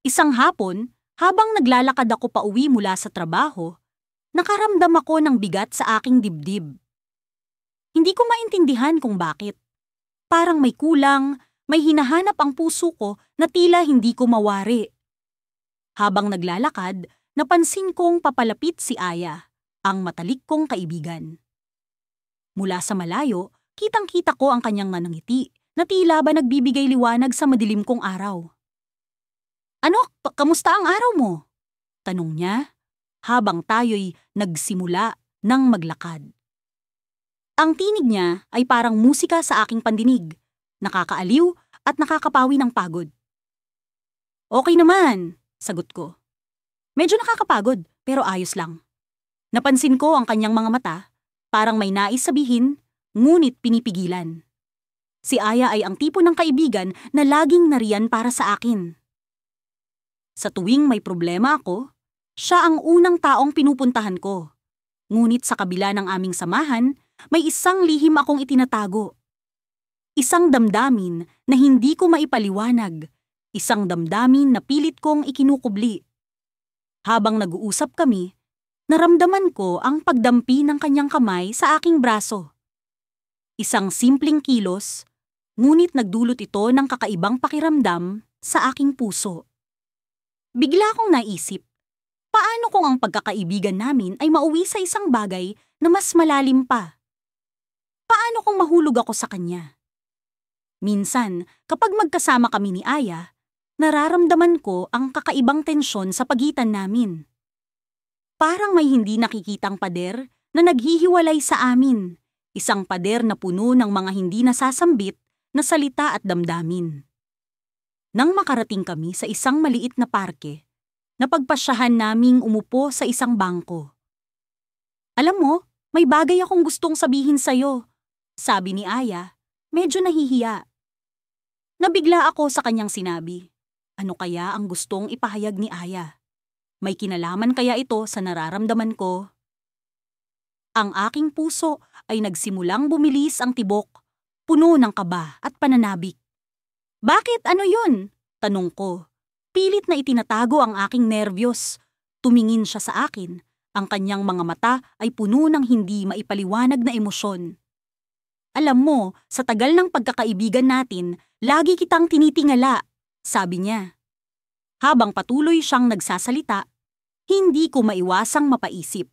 Isang hapon, habang naglalakad ako pauwi mula sa trabaho, nakaramdam ako ng bigat sa aking dibdib. Hindi ko maintindihan kung bakit. Parang may kulang, may hinahanap ang puso ko na tila hindi ko mawari. Habang naglalakad, napansin kong papalapit si Aya, ang matalik kong kaibigan. Mula sa malayo, kitang-kita ko ang kanyang nanangiti na tila ba nagbibigay liwanag sa madilim kong araw. "Ano, kamusta ang araw mo?" tanong niya habang tayo'y nagsimula ng maglakad. Ang tinig niya ay parang musika sa aking pandinig, nakakaaliw at nakakapawi ng pagod. "Okay naman," sagot ko. "Medyo nakakapagod pero ayos lang." Napansin ko ang kanyang mga mata, parang may nais sabihin, ngunit pinipigilan. Si Aya ay ang tipo ng kaibigan na laging nariyan para sa akin. Sa tuwing may problema ako, siya ang unang taong pinupuntahan ko. Ngunit sa kabila ng aming samahan, may isang lihim akong itinatago. Isang damdamin na hindi ko maipaliwanag. Isang damdamin na pilit kong ikinukubli. Habang nag-uusap kami, naramdaman ko ang pagdampi ng kanyang kamay sa aking braso. Isang simpleng kilos, ngunit nagdulot ito ng kakaibang pakiramdam sa aking puso. Bigla akong naisip, paano kung ang pagkakaibigan namin ay mauwi sa isang bagay na mas malalim pa? Paano kung mahulog ako sa kanya? Minsan, kapag magkasama kami ni Aya, nararamdaman ko ang kakaibang tensyon sa pagitan namin. Parang may hindi nakikitang pader na naghihiwalay sa amin, isang pader na puno ng mga hindi nasasambit na salita at damdamin. Nang makarating kami sa isang maliit na parke, napagpasyahan naming umupo sa isang bangko. "Alam mo, may bagay akong gustong sabihin sa'yo," sabi ni Aya, medyo nahihiya. Nabigla ako sa kanyang sinabi. Ano kaya ang gustong ipahayag ni Aya? May kinalaman kaya ito sa nararamdaman ko? Ang aking puso ay nagsimulang bumilis ang tibok, puno ng kaba at pananabik. "Bakit? Ano yun?" tanong ko. Pilit na itinatago ang aking nerbiyos. Tumingin siya sa akin. Ang kanyang mga mata ay puno ng hindi maipaliwanag na emosyon. "Alam mo, sa tagal ng pagkakaibigan natin, lagi kitang tinitingala," sabi niya. Habang patuloy siyang nagsasalita, hindi ko maiwasang mapaisip.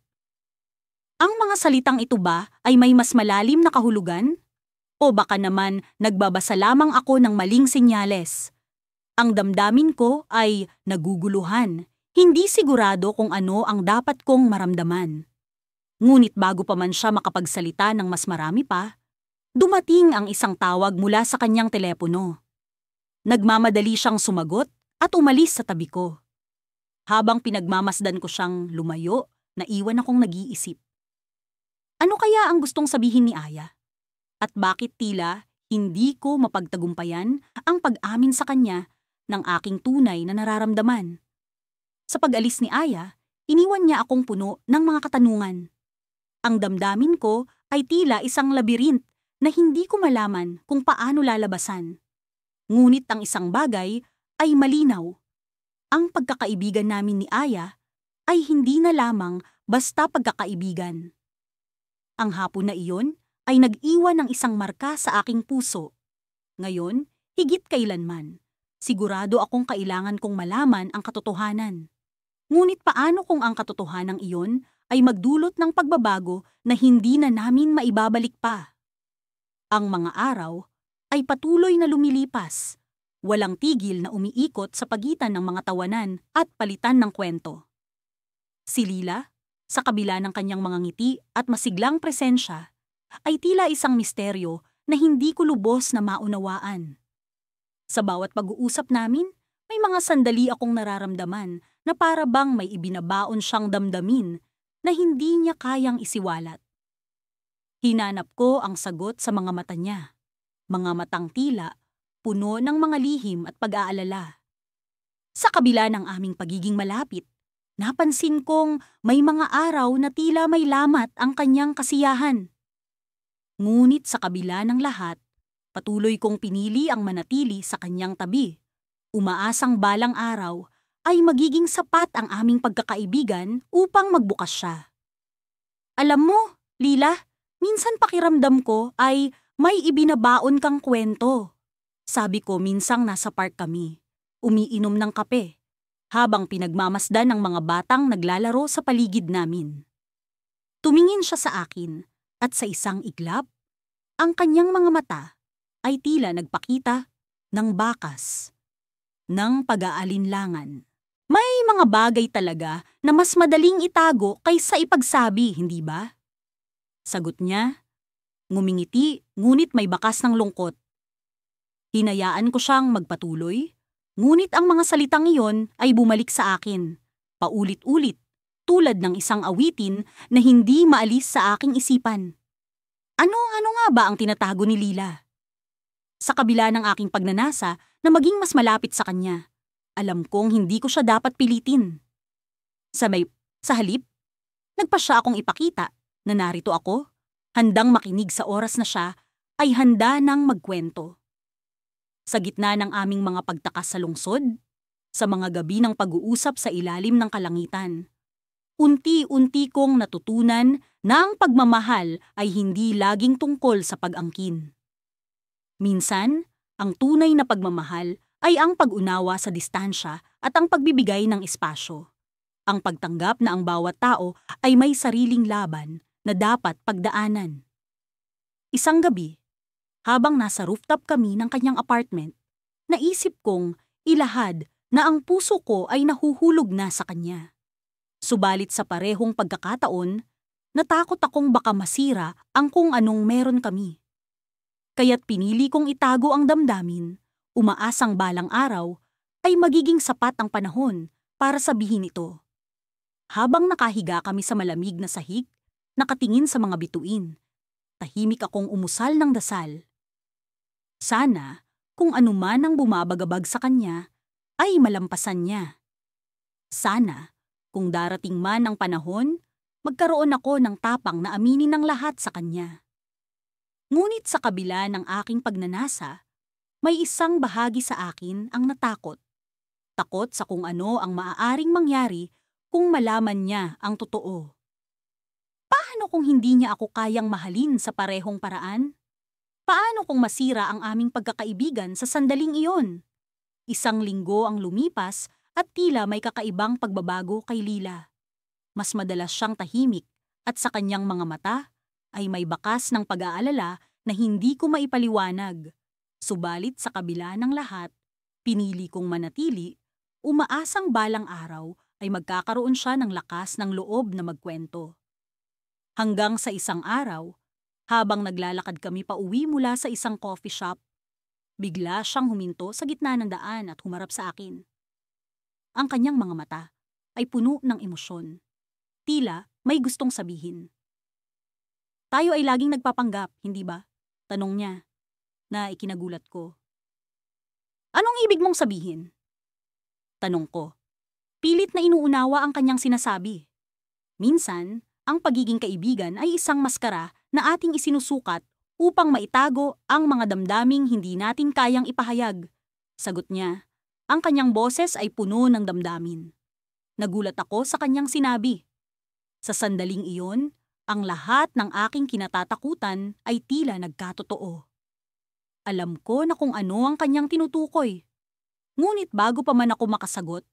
Ang mga salitang ito ba ay may mas malalim na kahulugan? O baka naman nagbabasa lamang ako ng maling senyales? Ang damdamin ko ay naguguluhan, hindi sigurado kung ano ang dapat kong maramdaman. Ngunit bago pa man siya makapagsalita ng mas marami pa, dumating ang isang tawag mula sa kanyang telepono. Nagmamadali siyang sumagot at umalis sa tabi ko. Habang pinagmamasdan ko siyang lumayo, naiwan akong nag-iisip. Ano kaya ang gustong sabihin ni Aya? At bakit tila hindi ko mapagtagumpayan ang pag-amin sa kanya ng aking tunay na nararamdaman? Sa pag-alis ni Aya, iniwan niya akong puno ng mga katanungan. Ang damdamin ko ay tila isang labirint na hindi ko malaman kung paano lalabasan. Ngunit ang isang bagay ay malinaw. Ang pagkakaibigan namin ni Aya ay hindi na lamang basta pagkakaibigan. Ang hapon na iyon ay nag-iwan ng isang marka sa aking puso. Ngayon, higit kailanman, sigurado akong kailangan kong malaman ang katotohanan. Ngunit paano kung ang katotohanan iyon ay magdulot ng pagbabago na hindi na namin maibabalik pa? Ang mga araw ay patuloy na lumilipas, walang tigil na umiikot sa pagitan ng mga tawanan at palitan ng kwento. Si Lila, sa kabila ng kanyang mga ngiti at masiglang presensya, ay tila isang misteryo na hindi ko lubos na maunawaan. Sa bawat pag-uusap namin, may mga sandali akong nararamdaman na para bang may ibinabaon siyang damdamin na hindi niya kayang isiwalat. Hinanap ko ang sagot sa mga mata niya, mga matang tila puno ng mga lihim at pag-aalala. Sa kabila ng aming pagiging malapit, napansin kong may mga araw na tila may lamat ang kanyang kasiyahan. Ngunit sa kabila ng lahat, patuloy kong pinili ang manatili sa kanyang tabi, umaasang balang araw ay magiging sapat ang aming pagkakaibigan upang magbukas siya. Alam mo, Lila, minsan pakiramdam ko ay may ibinabaon kang kwento. Sabi ko minsang nasa park kami, umiinom ng kape, habang pinagmamasdan ng mga batang naglalaro sa paligid namin. Tumingin siya sa akin at sa isang iglap, ang kanyang mga mata ay tila nagpakita ng bakas, ng pag-aalinlangan. May mga bagay talaga na mas madaling itago kaysa ipagsabi, hindi ba? Sagot niya, ngumingiti ngunit may bakas ng lungkot. Hinayaan ko siyang magpatuloy, ngunit ang mga salitang iyon ay bumalik sa akin, paulit-ulit, tulad ng isang awitin na hindi maalis sa aking isipan. Ano nga ba ang tinatago ni Lila? Sa kabila ng aking pagnanasa na maging mas malapit sa kanya, alam kong hindi ko siya dapat pilitin. Sa halip, nagpa siya akong ipakita na narito ako, handang makinig sa oras na siya ay handa nang magkwento. Sa gitna ng aming mga pagtakas sa lungsod, sa mga gabi ng pag-uusap sa ilalim ng kalangitan, unti-unti kong natutunan na ang pagmamahal ay hindi laging tungkol sa pag-angkin. Minsan, ang tunay na pagmamahal ay ang pag-unawa sa distansya at ang pagbibigay ng espasyo. Ang pagtanggap na ang bawat tao ay may sariling laban na dapat pagdaanan. Isang gabi, habang nasa rooftop kami ng kanyang apartment, naisip kong ilahad na ang puso ko ay nahuhulog na sa kanya. Subalit sa parehong pagkakataon, natakot akong baka masira ang kung anong meron kami. Kaya't pinili kong itago ang damdamin, umaasang balang araw ay magiging sapat ang panahon para sabihin ito. Habang nakahiga kami sa malamig na sahig, nakatingin sa mga bituin, tahimik akong umusal ng dasal. Sana, kung anuman ang bumabagabag sa kanya, ay malampasan niya. Sana, kung darating man ang panahon, magkaroon ako ng tapang na aminin ng lahat sa kanya. Ngunit sa kabila ng aking pagnanasa, may isang bahagi sa akin ang natakot. Takot sa kung ano ang maaaring mangyari kung malaman niya ang totoo. Paano kung hindi niya ako kayang mahalin sa parehong paraan? Paano kung masira ang aming pagkakaibigan sa sandaling iyon? Isang linggo ang lumipas at tila may kakaibang pagbabago kay Lila. Mas madalas siyang tahimik at sa kanyang mga mata ay may bakas ng pag-aalala na hindi ko maipaliwanag. Subalit sa kabila ng lahat, pinili kong manatili, umaasang balang araw ay magkakaroon siya ng lakas ng loob na magkwento. Hanggang sa isang araw, habang naglalakad kami pauwi mula sa isang coffee shop, bigla siyang huminto sa gitna ng daan at humarap sa akin. Ang kanyang mga mata ay puno ng emosyon. Tila may gustong sabihin. Tayo ay laging nagpapanggap, hindi ba? Tanong niya, na ikinagulat ko. Anong ibig mong sabihin? Tanong ko. Pilit na inuunawa ang kanyang sinasabi. Minsan, ang pagiging kaibigan ay isang maskara na ating isinusukat upang maitago ang mga damdaming hindi natin kayang ipahayag. Sagot niya, ang kanyang boses ay puno ng damdamin. Nagulat ako sa kanyang sinabi. Sa sandaling iyon, ang lahat ng aking kinatatakutan ay tila nagkatotoo. Alam ko na kung ano ang kanyang tinutukoy. Ngunit bago pa man ako makasagot,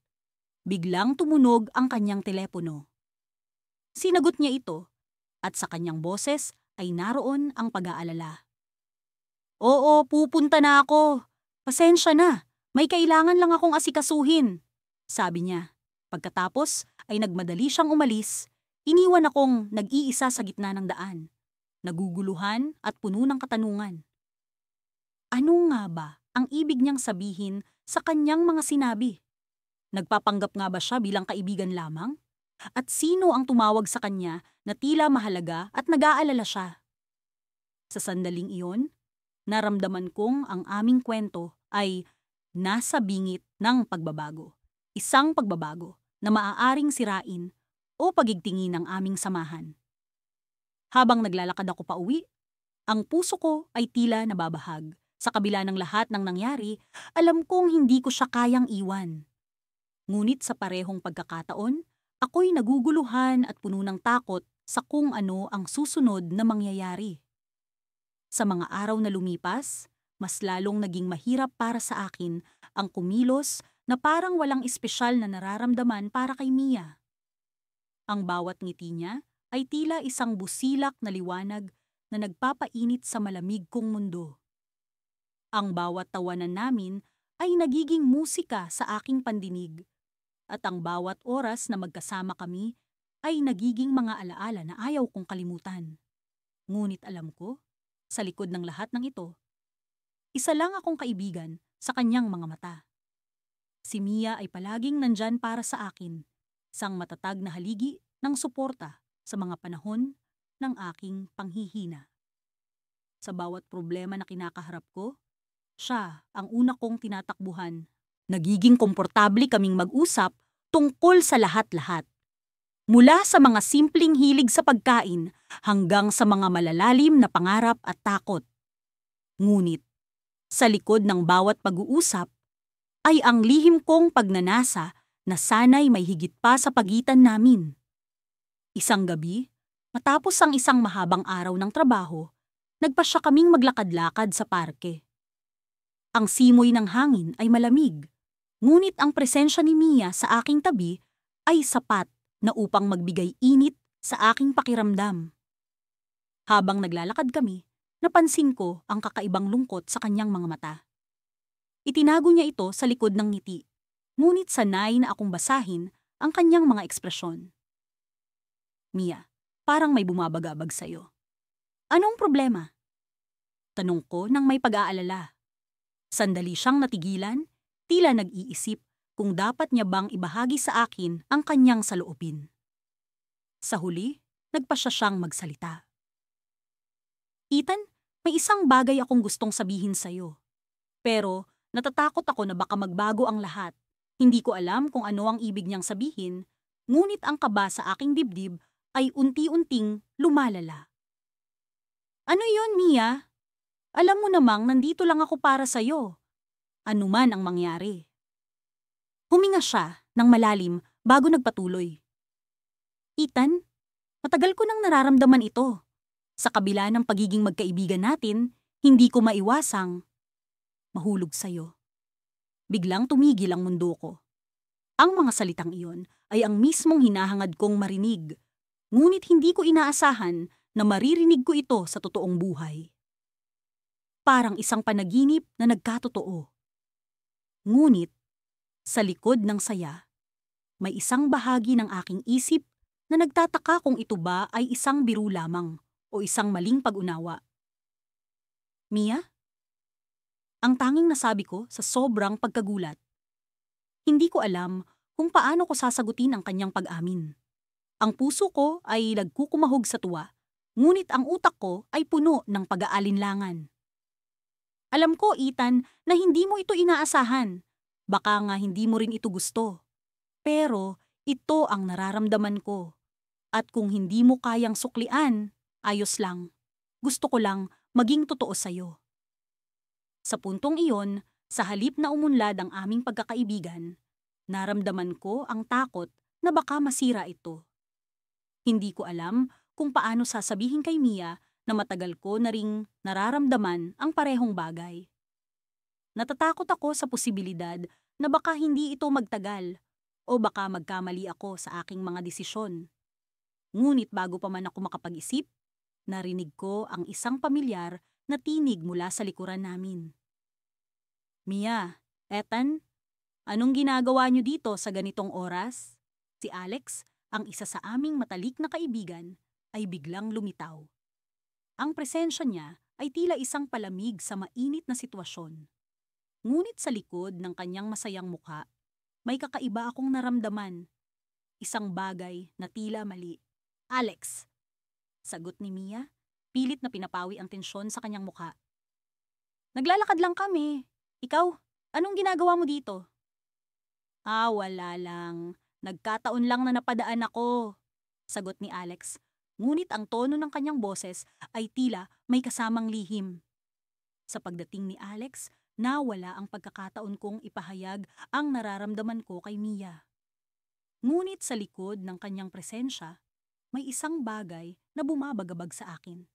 biglang tumunog ang kanyang telepono. Sinagot niya ito, at sa kanyang boses ay naroon ang pag-aalala. Oo, pupunta na ako. Pasensya na, may kailangan lang akong asikasuhin, sabi niya. Pagkatapos ay nagmadali siyang umalis, iniwan akong nag-iisa sa gitna ng daan, naguguluhan at puno ng katanungan. Ano nga ba ang ibig niyang sabihin sa kanyang mga sinabi? Nagpapanggap nga ba siya bilang kaibigan lamang? At sino ang tumawag sa kanya na tila mahalaga at nag-aalala siya? Sa sandaling iyon, naramdaman kong ang aming kwento ay nasa bingit ng pagbabago. Isang pagbabago na maaaring sirain o pagigtingin ng aming samahan. Habang naglalakad ako pauwi, ang puso ko ay tila nababahag. Sa kabila ng lahat ng nangyari, alam kong hindi ko siya kayang iwan. Ngunit sa parehong pagkakataon, ako'y naguguluhan at puno ng takot sa kung ano ang susunod na mangyayari. Sa mga araw na lumipas, mas lalong naging mahirap para sa akin ang kumilos na parang walang espesyal na nararamdaman para kay Mia. Ang bawat ngiti niya ay tila isang busilak na liwanag na nagpapainit sa malamig kong mundo. Ang bawat tawanan namin ay nagiging musika sa aking pandinig, at ang bawat oras na magkasama kami ay nagiging mga alaala na ayaw kong kalimutan. Ngunit alam ko, sa likod ng lahat ng ito, isa lang akong kaibigan sa kanyang mga mata. Si Mia ay palaging nandyan para sa akin, isang matatag na haligi ng suporta sa mga panahon ng aking panghihina. Sa bawat problema na kinakaharap ko, siya ang una kong tinatakbuhan. Nagiging komportable kaming mag-usap tungkol sa lahat-lahat. Mula sa mga simpleng hilig sa pagkain hanggang sa mga malalalim na pangarap at takot. Ngunit, sa likod ng bawat pag-uusap, ay ang lihim kong pagnanasa na sana'y may higit pa sa pagitan namin. Isang gabi, matapos ang isang mahabang araw ng trabaho, nagpasya kaming maglakad-lakad sa parke. Ang simoy ng hangin ay malamig, ngunit ang presensya ni Mia sa aking tabi ay sapat na upang magbigay init sa aking pakiramdam. Habang naglalakad kami, napansin ko ang kakaibang lungkot sa kanyang mga mata. Itinago niya ito sa likod ng ngiti, ngunit sanay na akong basahin ang kanyang mga ekspresyon. Mia, parang may bumabagabag sa'yo. Anong problema? Tanong ko nang may pag-aalala. Sandali siyang natigilan, tila nag-iisip kung dapat niya bang ibahagi sa akin ang kanyang saloobin. Sa huli, nagpasya siyang magsalita. Ethan, may isang bagay akong gustong sabihin sa'yo. Pero natatakot ako na baka magbago ang lahat. Hindi ko alam kung ano ang ibig niyang sabihin, ngunit ang kaba sa aking dibdib ay unti-unting lumalala. Ano yon, Mia? Alam mo namang nandito lang ako para sa'yo. Ano man ang mangyari. Huminga siya ng malalim bago nagpatuloy. Ethan, matagal ko nang nararamdaman ito. Sa kabila ng pagiging magkaibigan natin, hindi ko maiwasang mahulog sa'yo. Biglang tumigil ang mundo ko. Ang mga salitang iyon ay ang mismong hinahangad kong marinig, ngunit hindi ko inaasahan na maririnig ko ito sa totoong buhay. Parang isang panaginip na nagkatotoo. Ngunit, sa likod ng saya, may isang bahagi ng aking isip na nagtataka kung ito ba ay isang biro lamang o isang maling pag-unawa. Mia? Ang tanging nasabi ko sa sobrang pagkagulat. Hindi ko alam kung paano ko sasagutin ang kanyang pag-amin. Ang puso ko ay nagkukumahog sa tuwa, ngunit ang utak ko ay puno ng pag-aalinlangan. Alam ko, Ethan, na hindi mo ito inaasahan. Baka nga hindi mo rin ito gusto. Pero ito ang nararamdaman ko. At kung hindi mo kayang suklian, ayos lang. Gusto ko lang maging totoo sa'yo. Sa puntong iyon, sa halip na umunlad ang aming pagkakaibigan, naramdaman ko ang takot na baka masira ito. Hindi ko alam kung paano sasabihin kay Mia na matagal ko na ring nararamdaman ang parehong bagay. Natatakot ako sa posibilidad na baka hindi ito magtagal o baka magkamali ako sa aking mga desisyon. Ngunit bago pa man ako makapag-isip, narinig ko ang isang pamilyar na tinig mula sa likuran namin. Mia, Ethan, anong ginagawa niyo dito sa ganitong oras? Si Alex, ang isa sa aming matalik na kaibigan, ay biglang lumitaw. Ang presensya niya ay tila isang palamig sa mainit na sitwasyon. Ngunit sa likod ng kanyang masayang mukha, may kakaiba akong naramdaman. Isang bagay na tila mali. Alex, sagot ni Mia, pilit na pinapawi ang tensyon sa kanyang mukha. Naglalakad lang kami. Ikaw, anong ginagawa mo dito? Wala lang. Nagkataon lang na napadaan ako, sagot ni Alex. Ngunit ang tono ng kanyang boses ay tila may kasamang lihim. Sa pagdating ni Alex, Nawala ang pagkakataon kong ipahayag ang nararamdaman ko kay Mia. Ngunit sa likod ng kanyang presensya, may isang bagay na bumabagabag sa akin.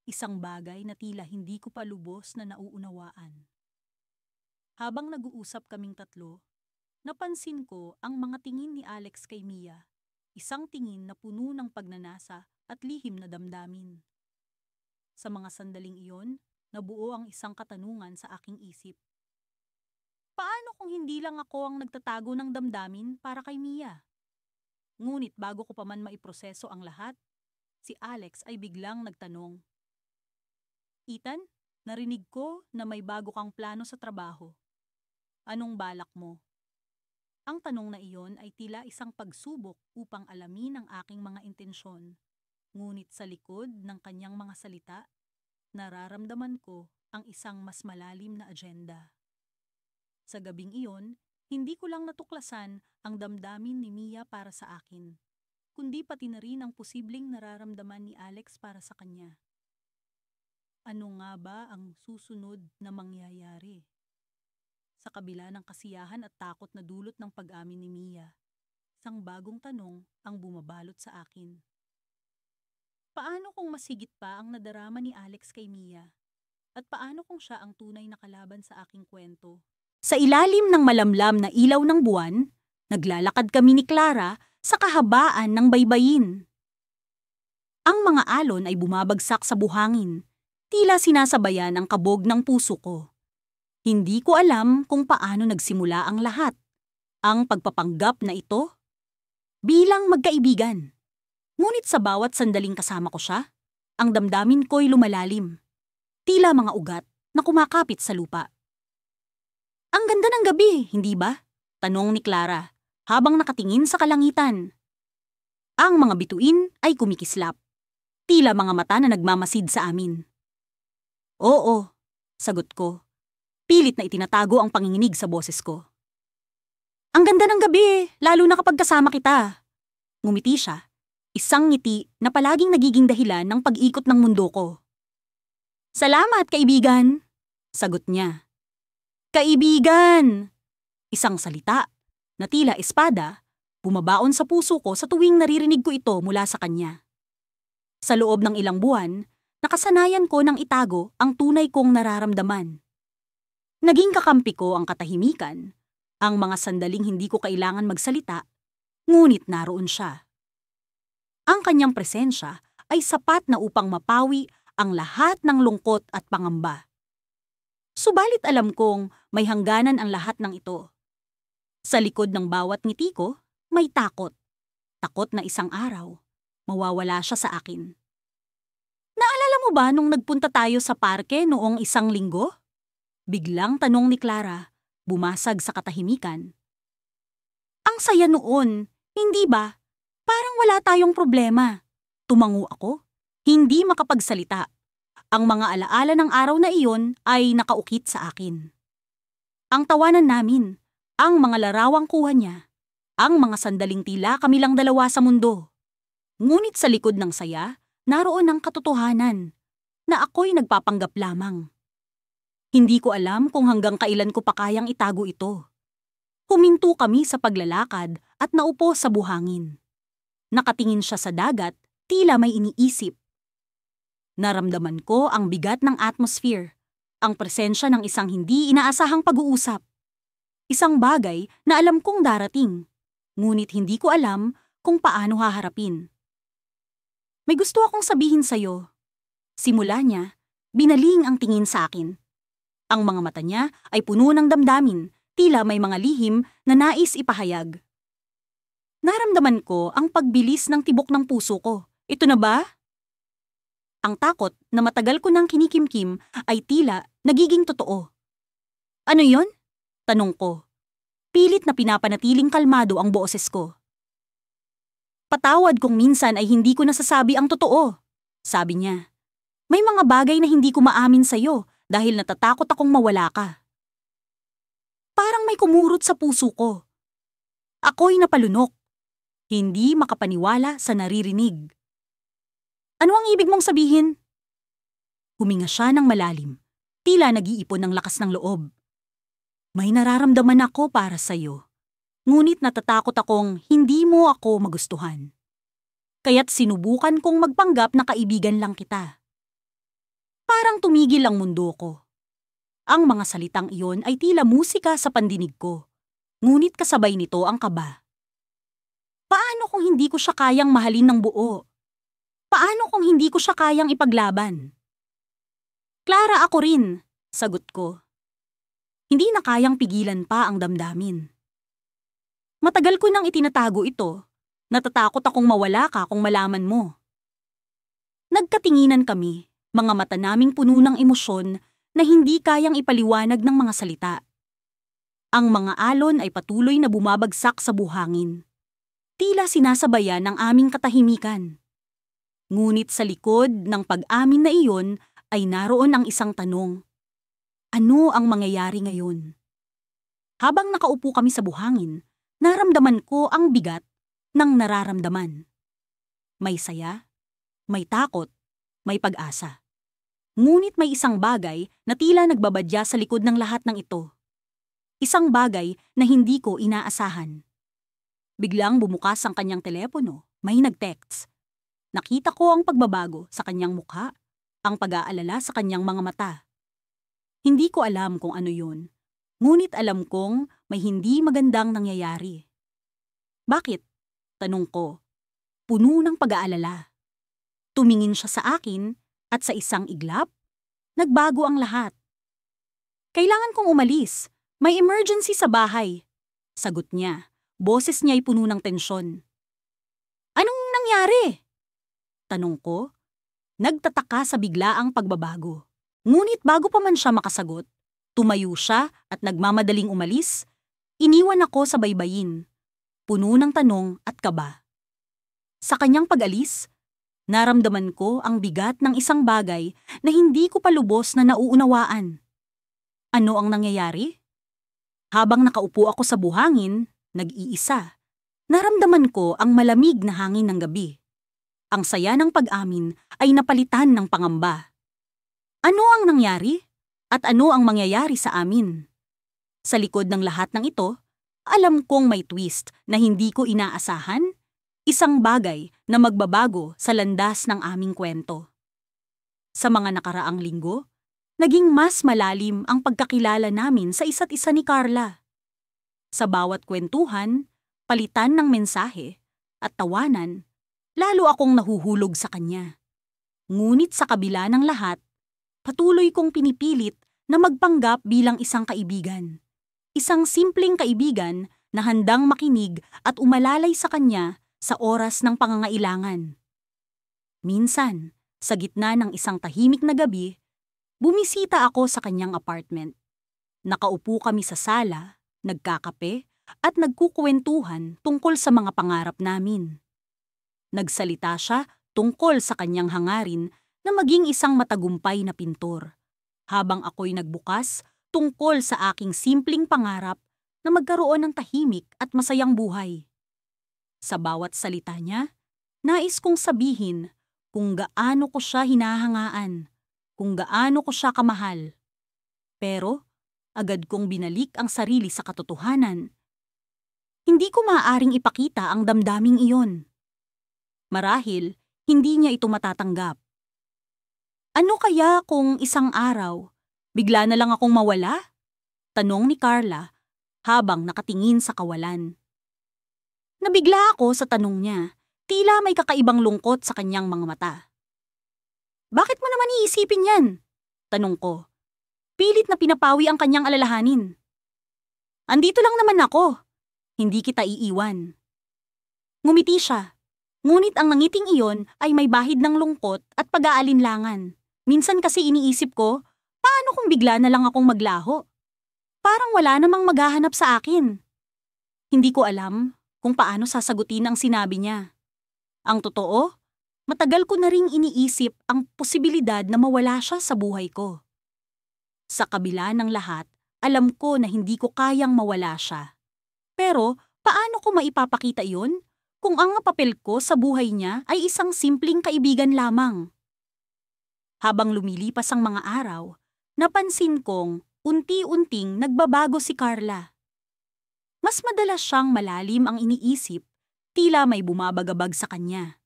Isang bagay na tila hindi ko pa lubos na nauunawaan. Habang nag-uusap kaming tatlo, napansin ko ang mga tingin ni Alex kay Mia, isang tingin na puno ng pagnanasa at lihim na damdamin. Sa mga sandaling iyon, nabuo ang isang katanungan sa aking isip. Paano kung hindi lang ako ang nagtatago ng damdamin para kay Mia? Ngunit bago ko pa man maiproseso ang lahat, si Alex ay biglang nagtanong. Ethan, narinig ko na may bago kang plano sa trabaho. Anong balak mo? Ang tanong na iyon ay tila isang pagsubok upang alamin ang aking mga intensyon. Ngunit sa likod ng kanyang mga salita, nararamdaman ko ang isang mas malalim na agenda. Sa gabing iyon, hindi ko lang natuklasan ang damdamin ni Mia para sa akin, kundi pati na rin ang posibleng nararamdaman ni Alex para sa kanya. Ano nga ba ang susunod na mangyayari? Sa kabila ng kasiyahan at takot na dulot ng pag-amin ni Mia, isang bagong tanong ang bumabalot sa akin. Paano kung mas higit pa ang nadarama ni Alex kay Mia? At paano kung siya ang tunay na kalaban sa aking kwento? Sa ilalim ng malamlam na ilaw ng buwan, naglalakad kami ni Clara sa kahabaan ng baybayin. Ang mga alon ay bumabagsak sa buhangin, tila sinasabayan ang kabog ng puso ko. Hindi ko alam kung paano nagsimula ang lahat. Ang pagpapanggap na ito bilang magkaibigan. Ngunit sa bawat sandaling kasama ko siya, ang damdamin ko'y lumalalim. Tila mga ugat na kumakapit sa lupa. Ang ganda ng gabi, hindi ba? Tanong ni Clara habang nakatingin sa kalangitan. Ang mga bituin ay kumikislap. Tila mga mata na nagmamasid sa amin. Oo, sagot ko. Pilit na itinatago ang panginginig sa boses ko. Ang ganda ng gabi, lalo na kapag kasama kita. Ngumiti siya, isang ngiti na palaging nagiging dahilan ng pag-ikot ng mundo ko. Salamat, kaibigan, sagot niya. Kaibigan! Isang salita na tila espada, bumabaon sa puso ko sa tuwing naririnig ko ito mula sa kanya. Sa loob ng ilang buwan, nakasanayan ko ng itago ang tunay kong nararamdaman. Naging kakampi ko ang katahimikan, ang mga sandaling hindi ko kailangan magsalita, ngunit naroon siya. Ang kanyang presensya ay sapat na upang mapawi ang lahat ng lungkot at pangamba. Subalit alam kong may hangganan ang lahat ng ito. Sa likod ng bawat ngiti ko, may takot. Takot na isang araw, mawawala siya sa akin. Naalala mo ba nung nagpunta tayo sa parke noong isang linggo? Biglang tanong ni Clara, bumasag sa katahimikan. Ang saya noon, hindi ba? Parang wala tayong problema. Tumango ako, hindi makapagsalita. Ang mga alaala ng araw na iyon ay nakaukit sa akin. Ang tawanan namin, ang mga larawang kuha niya, ang mga sandaling tila kami lang dalawa sa mundo. Ngunit sa likod ng saya, naroon ang katotohanan na ako'y nagpapanggap lamang. Hindi ko alam kung hanggang kailan ko pa kayang itago ito. Huminto kami sa paglalakad at naupo sa buhangin. Nakatingin siya sa dagat, tila may iniisip. Naramdaman ko ang bigat ng atmosphere, ang presensya ng isang hindi inaasahang pag-uusap. Isang bagay na alam kong darating, ngunit hindi ko alam kung paano haharapin. May gusto akong sabihin sa'yo. Simula niya, binaling ang tingin sa akin. Ang mga mata niya ay puno ng damdamin, tila may mga lihim na nais ipahayag. Naramdaman ko ang pagbilis ng tibok ng puso ko. Ito na ba? Ang takot na matagal ko nang kinikimkim ay tila nagiging totoo. Ano yon? Tanong ko. Pilit na pinapanatiling kalmado ang boses ko. Patawad kung minsan ay hindi ko nasasabi ang totoo, sabi niya. May mga bagay na hindi ko maamin sa'yo dahil natatakot akong mawala ka. Parang may kumurot sa puso ko. Ako'y napalunok. Hindi makapaniwala sa naririnig. Ano ang ibig mong sabihin? Huminga siya ng malalim. Tila nag-iipon ng lakas ng loob. May nararamdaman ako para sa'yo. Ngunit natatakot akong hindi mo ako magustuhan. Kaya't sinubukan kong magpanggap na kaibigan lang kita. Parang tumigil ang mundo ko. Ang mga salitang iyon ay tila musika sa pandinig ko. Ngunit kasabay nito ang kaba. Paano kung hindi ko siya kayang mahalin ng buo? Paano kung hindi ko siya kayang ipaglaban? Clara, ako rin, sagot ko. Hindi na kayang pigilan pa ang damdamin. Matagal ko nang itinatago ito. Natatakot akong mawala ka kung malaman mo. Nagkatinginan kami, mga mata naming puno ng emosyon na hindi kayang ipaliwanag ng mga salita. Ang mga alon ay patuloy na bumabagsak sa buhangin. Tila sinasabayan ng aming katahimikan. Ngunit sa likod ng pag-amin na iyon ay naroon ang isang tanong. Ano ang mangyayari ngayon? Habang nakaupo kami sa buhangin, naramdaman ko ang bigat ng nararamdaman. May saya, may takot, may pag-asa. Ngunit may isang bagay na tila nagbabadya sa likod ng lahat ng ito. Isang bagay na hindi ko inaasahan. Biglang bumukas ang kanyang telepono, may nag-text. Nakita ko ang pagbabago sa kanyang mukha, ang pag-aalala sa kanyang mga mata. Hindi ko alam kung ano yun, ngunit alam kong may hindi magandang nangyayari. Bakit? Tanong ko. Puno ng pag-aalala. Tumingin siya sa akin at sa isang iglap, nagbago ang lahat. Kailangan kong umalis. May emergency sa bahay. Sagot niya. Boses niya ay puno ng tensyon. Anong nangyari? Tanong ko. Nagtataka sa biglaang pagbabago. Ngunit bago pa man siya makasagot, tumayo siya at nagmamadaling umalis. Iniwan ako sa baybayin, puno ng tanong at kaba. Sa kanyang pag-alis, naramdaman ko ang bigat ng isang bagay na hindi ko pa lubos na nauunawaan. Ano ang nangyayari? Habang nakaupo ako sa buhangin, nag-iisa, naramdaman ko ang malamig na hangin ng gabi. Ang saya ng pag-amin ay napalitan ng pangamba. Ano ang nangyari? At ano ang mangyayari sa amin? Sa likod ng lahat ng ito, alam kong may twist na hindi ko inaasahan, isang bagay na magbabago sa landas ng aming kwento. Sa mga nakaraang linggo, naging mas malalim ang pagkakilala namin sa isa't isa ni Carla. Sa bawat kwentuhan, palitan ng mensahe at tawanan, lalo akong nahuhulog sa kanya. Ngunit sa kabila ng lahat, patuloy kong pinipilit na magpanggap bilang isang kaibigan. Isang simpleng kaibigan na handang makinig at umalalay sa kanya sa oras ng pangangailangan. Minsan, sa gitna ng isang tahimik na gabi, bumisita ako sa kanyang apartment. Nakaupo kami sa sala, nagkakape at nagkukwentuhan tungkol sa mga pangarap namin. Nagsalita siya tungkol sa kanyang hangarin na maging isang matagumpay na pintor, habang ako'y nagbukas tungkol sa aking simpleng pangarap na magkaroon ng tahimik at masayang buhay. Sa bawat salita niya, nais kong sabihin kung gaano ko siya hinahangaan, kung gaano ko siya kamahal. Pero, agad kong binalik ang sarili sa katotohanan. Hindi ko maaaring ipakita ang damdaming iyon. Marahil, hindi niya ito matatanggap. Ano kaya kung isang araw, bigla na lang akong mawala? Tanong ni Carla habang nakatingin sa kawalan. Nabigla ako sa tanong niya, tila may kakaibang lungkot sa kanyang mga mata. Bakit mo naman iisipin yan? Tanong ko. Pilit na pinapawi ang kanyang alalahanin. Andito lang naman ako. Hindi kita iiwan. Ngumiti siya. Ngunit ang nangiting iyon ay may bahid ng lungkot at pag-aalinlangan. Minsan kasi iniisip ko, paano kung bigla na lang akong maglaho? Parang wala namang maghahanap sa akin. Hindi ko alam kung paano sasagutin ang sinabi niya. Ang totoo, matagal ko na ring iniisip ang posibilidad na mawala siya sa buhay ko. Sa kabila ng lahat, alam ko na hindi ko kayang mawala siya. Pero paano ko maipapakita iyon kung ang papel ko sa buhay niya ay isang simpleng kaibigan lamang? Habang lumilipas ang mga araw, Napansin kong unti-unting nagbabago si Carla. Mas madalas siyang malalim ang iniisip, tila may bumabagabag sa kanya.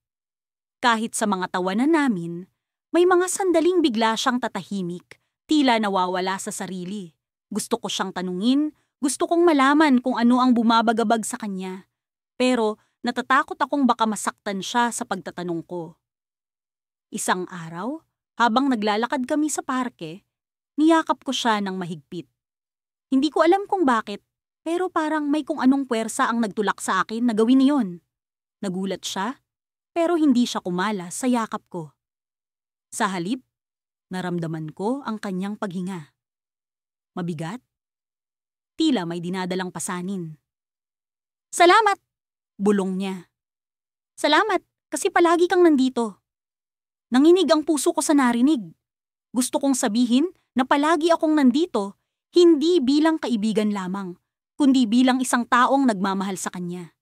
Kahit sa mga tawanan namin, may mga sandaling bigla siyang tatahimik, tila nawawala sa sarili. Gusto ko siyang tanungin, gusto kong malaman kung ano ang bumabagabag sa kanya. Pero natatakot akong baka masaktan siya sa pagtatanong ko. Isang araw, habang naglalakad kami sa parke, niyakap ko siya ng mahigpit. Hindi ko alam kung bakit, pero parang may kung anong puwersa ang nagtulak sa akin na gawin iyon. Nagulat siya, pero hindi siya kumalas sa yakap ko. Sa halip, naramdaman ko ang kanyang paghinga. Mabigat, tila may dinadalang pasanin. "Salamat!" bulong niya. "Salamat, kasi palagi kang nandito." Nanginig ang puso ko sa narinig. Gusto kong sabihin na palagi akong nandito, hindi bilang kaibigan lamang, kundi bilang isang taong nagmamahal sa kanya.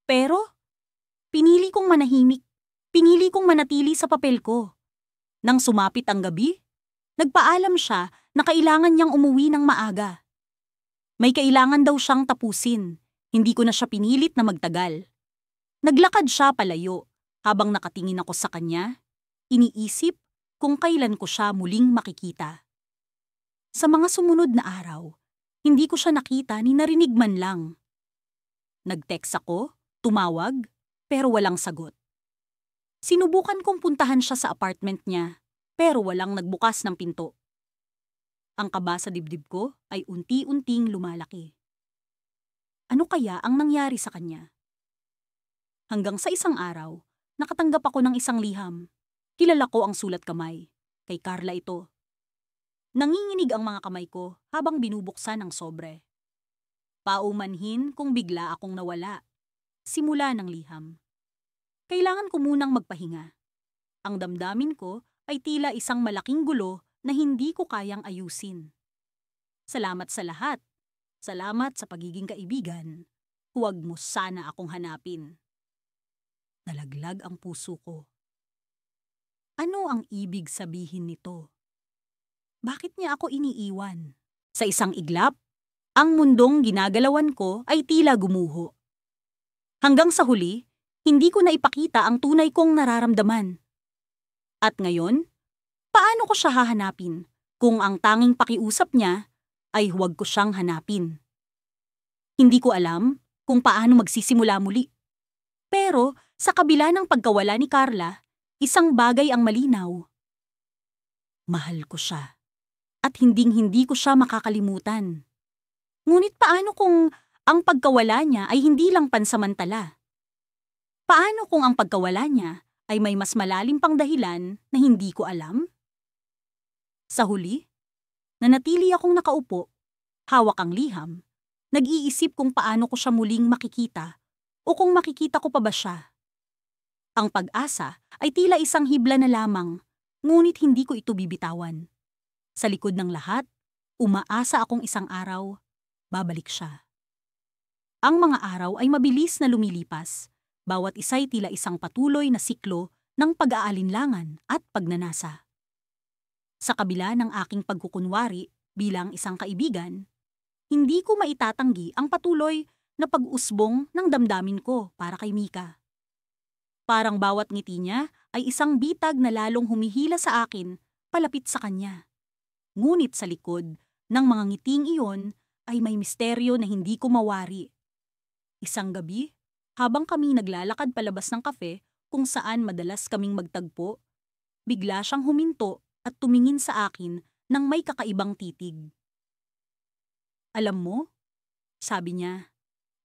Pero, pinili kong manahimik. Pinili kong manatili sa papel ko. Nang sumapit ang gabi, nagpaalam siya na kailangan niyang umuwi ng maaga. May kailangan daw siyang tapusin. Hindi ko na siya pinilit na magtagal. Naglakad siya palayo. Habang nakatingin ako sa kanya, iniisip kung kailan ko siya muling makikita. Sa mga sumunod na araw, hindi ko siya nakita ni narinig man lang. Nag-text ako, tumawag, pero walang sagot. Sinubukan kong puntahan siya sa apartment niya, pero walang nagbukas ng pinto. Ang kaba sa dibdib ko ay unti-unting lumalaki. Ano kaya ang nangyari sa kanya? Hanggang sa isang araw, nakatanggap ako ng isang liham. Kilala ko ang sulat kamay. Kay Carla ito. Nanginginig ang mga kamay ko habang binubuksan ang sobre. Paumanhin kung bigla akong nawala. Simula ng liham. Kailangan ko munang magpahinga. Ang damdamin ko ay tila isang malaking gulo na hindi ko kayang ayusin. Salamat sa lahat. Salamat sa pagiging kaibigan. Huwag mo sana akong hanapin. Nalaglag ang puso ko. Ano ang ibig sabihin nito? Bakit niya ako iniiwan? Sa isang iglap, ang mundong ginagalawan ko ay tila gumuho. Hanggang sa huli, hindi ko na ipakita ang tunay kong nararamdaman. At ngayon, paano ko siya hahanapin kung ang tanging pakiusap niya ay huwag ko siyang hanapin? Hindi ko alam kung paano magsisimula muli. Pero sa kabila ng pagkawala ni Carla, isang bagay ang malinaw. Mahal ko siya. At hinding-hindi ko siya makakalimutan. Ngunit paano kung ang pagkawala niya ay hindi lang pansamantala? Paano kung ang pagkawala niya ay may mas malalim pang dahilan na hindi ko alam? Sa huli, nanatili akong nakaupo, hawak ang liham, nag-iisip kung paano ko siya muling makikita o kung makikita ko pa ba siya. Ang pag-asa ay tila isang hibla na lamang, ngunit hindi ko ito bibitawan. Sa likod ng lahat, umaasa akong isang araw, babalik siya. Ang mga araw ay mabilis na lumilipas, bawat isa'y tila isang patuloy na siklo ng pag-aalinlangan at pagnanasa. Sa kabila ng aking pagkukunwari bilang isang kaibigan, hindi ko maitatanggi ang patuloy na pag-usbong ng damdamin ko para kay Mika. Parang bawat ngiti niya ay isang bitag na lalong humihila sa akin palapit sa kanya. Ngunit sa likod ng mga ngiting iyon ay may misteryo na hindi ko mawari. Isang gabi, habang kami naglalakad palabas ng kafe kung saan madalas kaming magtagpo, bigla siyang huminto at tumingin sa akin ng may kakaibang titig. "Alam mo," sabi niya,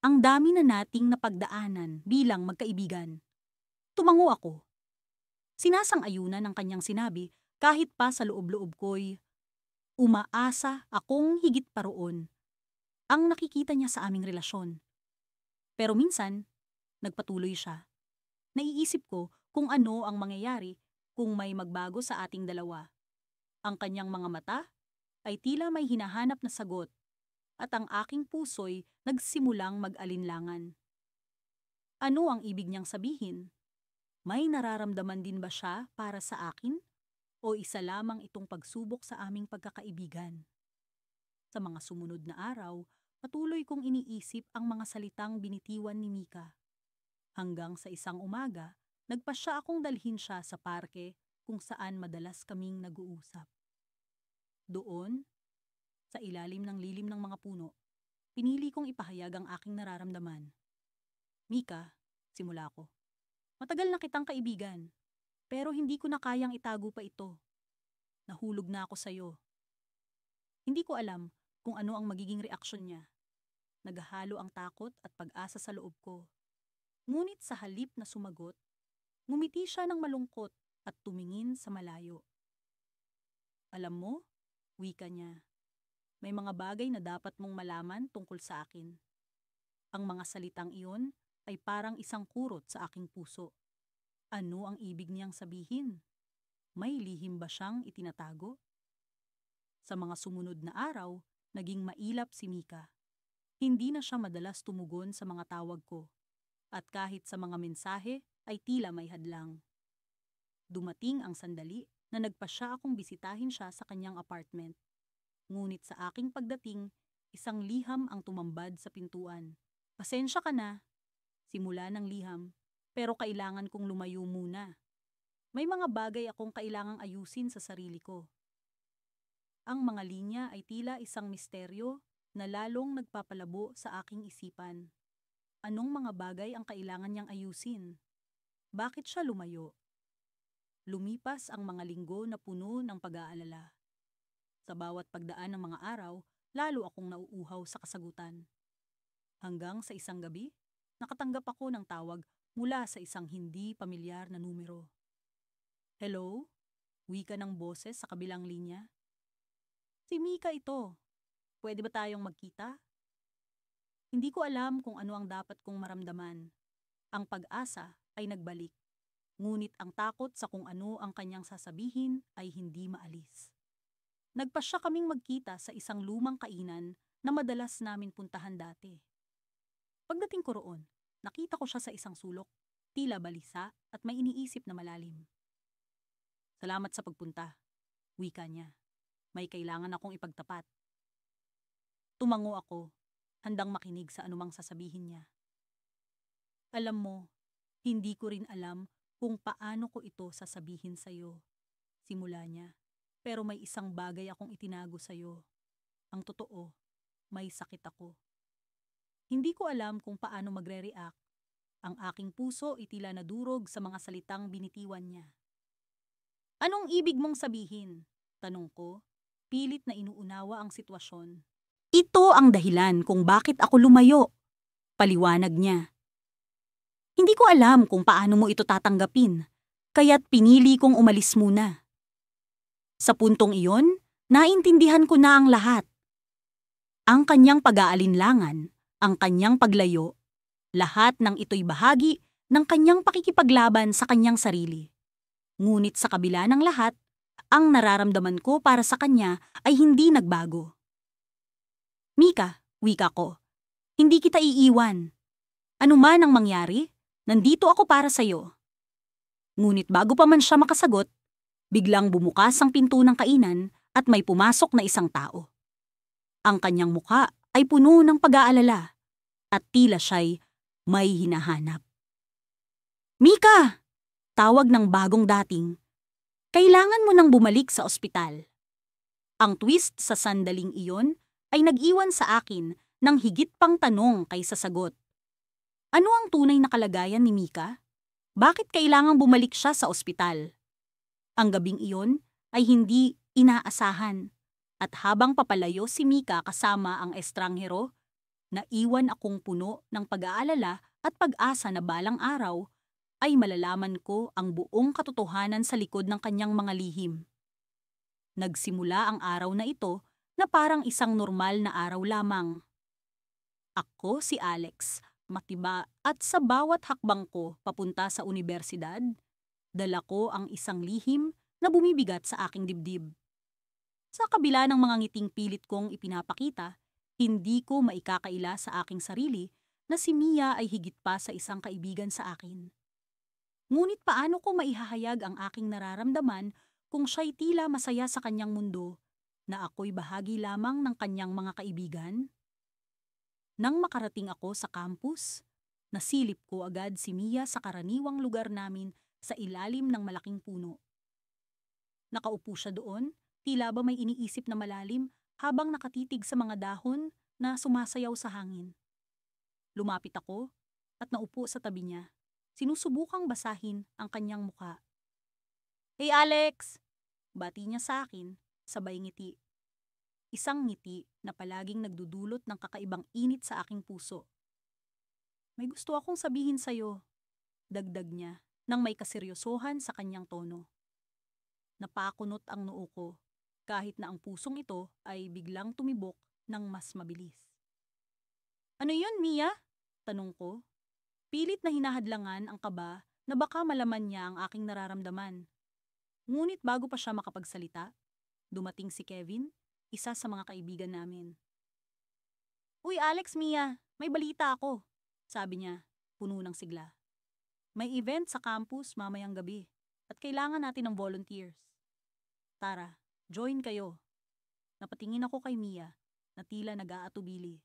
"ang dami na nating napagdaanan bilang magkaibigan." Tumango ako. Sinasang-ayunan ng kanyang sinabi kahit pa sa loob-loob ko'y umaasa akong higit pa roon ang nakikita niya sa aming relasyon. Pero minsan, nagpatuloy siya. Naiisip ko kung ano ang mangyayari kung may magbago sa ating dalawa. Ang kanyang mga mata ay tila may hinahanap na sagot at ang aking puso'y nagsimulang mag-alinlangan. Ano ang ibig niyang sabihin? May nararamdaman din ba siya para sa akin? o isa lamang itong pagsubok sa aming pagkakaibigan? Sa mga sumunod na araw, patuloy kong iniisip ang mga salitang binitiwan ni Mika. Hanggang sa isang umaga, nagpasya akong dalhin siya sa parke kung saan madalas kaming nag-uusap. Doon, sa ilalim ng lilim ng mga puno, pinili kong ipahayag ang aking nararamdaman. Mika, simula ko. Matagal na kitang kaibigan, pero hindi ko na kayang itago pa ito. Nahulog na ako sa'yo. Hindi ko alam kung ano ang magiging reaksyon niya. Naghahalo ang takot at pag-asa sa loob ko. Ngunit sa halip na sumagot, ngumiti siya ng malungkot at tumingin sa malayo. Alam mo, wika niya, may mga bagay na dapat mong malaman tungkol sa akin. Ang mga salitang iyon ay parang isang kurot sa aking puso. Ano ang ibig niyang sabihin? May lihim ba siyang itinatago? Sa mga sumunod na araw, naging mailap si Mika. Hindi na siya madalas tumugon sa mga tawag ko. At kahit sa mga mensahe ay tila may hadlang. Dumating ang sandali na nagpasya akong bisitahin siya sa kanyang apartment. Ngunit sa aking pagdating, isang liham ang tumambad sa pintuan. Pasensya ka na, simula ng liham, pero kailangan kong lumayo muna. May mga bagay akong kailangang ayusin sa sarili ko. Ang mga linya ay tila isang misteryo na lalong nagpapalabo sa aking isipan. Anong mga bagay ang kailangan niyang ayusin? Bakit siya lumayo? Lumipas ang mga linggo na puno ng pag-aalala. Sa bawat pagdaan ng mga araw, lalo akong nauuhaw sa kasagutan. Hanggang sa isang gabi, nakatanggap ako ng tawag mula sa isang hindi pamilyar na numero. Hello? Wika ng boses sa kabilang linya. Si Mika ito. Pwede ba tayong magkita? Hindi ko alam kung ano ang dapat kong maramdaman. Ang pag-asa ay nagbalik. Ngunit ang takot sa kung ano ang kanyang sasabihin ay hindi maalis. Nagpasya kaming magkita sa isang lumang kainan na madalas namin puntahan dati. Pagdating ko roon, nakita ko siya sa isang sulok, tila balisa at may iniisip na malalim. Salamat sa pagpunta, wika niya. May kailangan akong ipagtapat. Tumango ako, handang makinig sa anumang sasabihin niya. Alam mo, hindi ko rin alam kung paano ko ito sasabihin sa'yo. Simula niya, pero may isang bagay akong itinago sa'yo. Ang totoo, may sakit ako. Hindi ko alam kung paano magre-react. Ang aking puso itila nadurog sa mga salitang binitiwan niya. Anong ibig mong sabihin? Tanong ko, pilit na inuunawa ang sitwasyon. Ito ang dahilan kung bakit ako lumayo, paliwanag niya. Hindi ko alam kung paano mo ito tatanggapin, kaya't pinili kong umalis muna. Sa puntong iyon, naintindihan ko na ang lahat. Ang kanyang pag-aalinlangan, ang kanyang paglayo, lahat ng ito'y bahagi ng kanyang pakikipaglaban sa kanyang sarili. Ngunit sa kabila ng lahat, ang nararamdaman ko para sa kanya ay hindi nagbago. Mika, wika ko, hindi kita iiwan. Ano man ang mangyari, nandito ako para sa'yo. Ngunit bago pa man siya makasagot, biglang bumukas ang pinto ng kainan at may pumasok na isang tao. Ang kanyang mukha ay puno ng pag-aalala at tila siya'y may hinahanap. Mika! Tawag ng bagong dating. Kailangan mo nang bumalik sa ospital. Ang twist sa sandaling iyon ay nag-iwan sa akin ng higit pang tanong kaysa sagot. Ano ang tunay na kalagayan ni Mika? Bakit kailangang bumalik siya sa ospital? Ang gabing iyon ay hindi inaasahan. At habang papalayo si Mika kasama ang estranghero, naiwan akong puno ng pag-aalala at pag-asa na balang araw ay malalaman ko ang buong katotohanan sa likod ng kanyang mga lihim. Nagsimula ang araw na ito na parang isang normal na araw lamang. Ako si Alex, matiba at sa bawat hakbang ko papunta sa unibersidad, dala ko ang isang lihim na bumibigat sa aking dibdib. Sa kabila ng mga ngiting pilit kong ipinapakita, hindi ko maikakaila sa aking sarili na si Mia ay higit pa sa isang kaibigan sa akin. Ngunit paano ko maihahayag ang aking nararamdaman kung siya'y tila masaya sa kanyang mundo na ako'y bahagi lamang ng kanyang mga kaibigan? Nang makarating ako sa campus, nasilip ko agad si Mia sa karaniwang lugar namin sa ilalim ng malaking puno. Nakaupo siya doon, tila ba may iniisip na malalim habang nakatitig sa mga dahon na sumasayaw sa hangin. Lumapit ako at naupo sa tabi niya. Sinusubukang basahin ang kanyang muka. "Hey Alex!" Bati niya sa akin, sabay ngiti. Isang ngiti na palaging nagdudulot ng kakaibang init sa aking puso. "May gusto akong sabihin sa'yo," dagdag niya nang may kaseryosohan sa kanyang tono. Napakunot ang noo ko, kahit na ang pusong ito ay biglang tumibok ng mas mabilis. "Ano yun, Mia?" tanong ko. Pilit na hinahadlangan ang kaba na baka malaman niya ang aking nararamdaman. Ngunit bago pa siya makapagsalita, dumating si Kevin, isa sa mga kaibigan namin. "Uy Alex, Mia, may balita ako," sabi niya, puno ng sigla. "May event sa campus mamayang gabi at kailangan natin ng volunteers. Tara, join kayo." Napatingin ako kay Mia na tila nag-aatubili.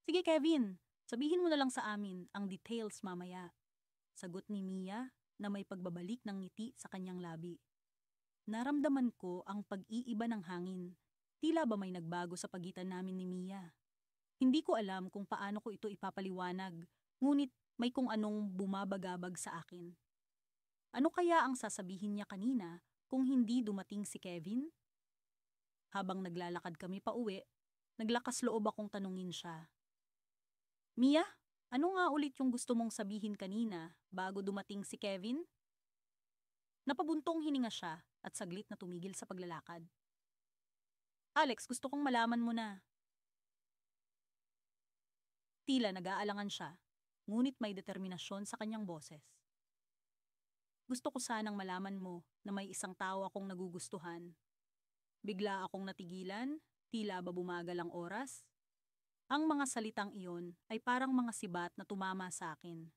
"Sige Kevin, sabihin mo na lang sa amin ang details mamaya," sagot ni Mia na may pagbabalik ng ngiti sa kanyang labi. Naramdaman ko ang pag-iiba ng hangin. Tila ba may nagbago sa pagitan namin ni Mia. Hindi ko alam kung paano ko ito ipapaliwanag, ngunit may kung anong bumabagabag sa akin. Ano kaya ang sasabihin niya kanina kung hindi dumating si Kevin? Habang naglalakad kami pauwi, naglakas loob akong tanungin siya. "Mia, ano nga ulit yung gusto mong sabihin kanina bago dumating si Kevin?" Napabuntong hininga siya at saglit na tumigil sa paglalakad. "Alex, gusto kong malaman mo na." Tila nag-aalangan siya, ngunit may determinasyon sa kanyang boses. "Gusto ko sanang malaman mo na may isang tao akong nagugustuhan." Bigla akong natigilan, tila ba bumagal ang oras. Ang mga salitang iyon ay parang mga sibat na tumama sa akin.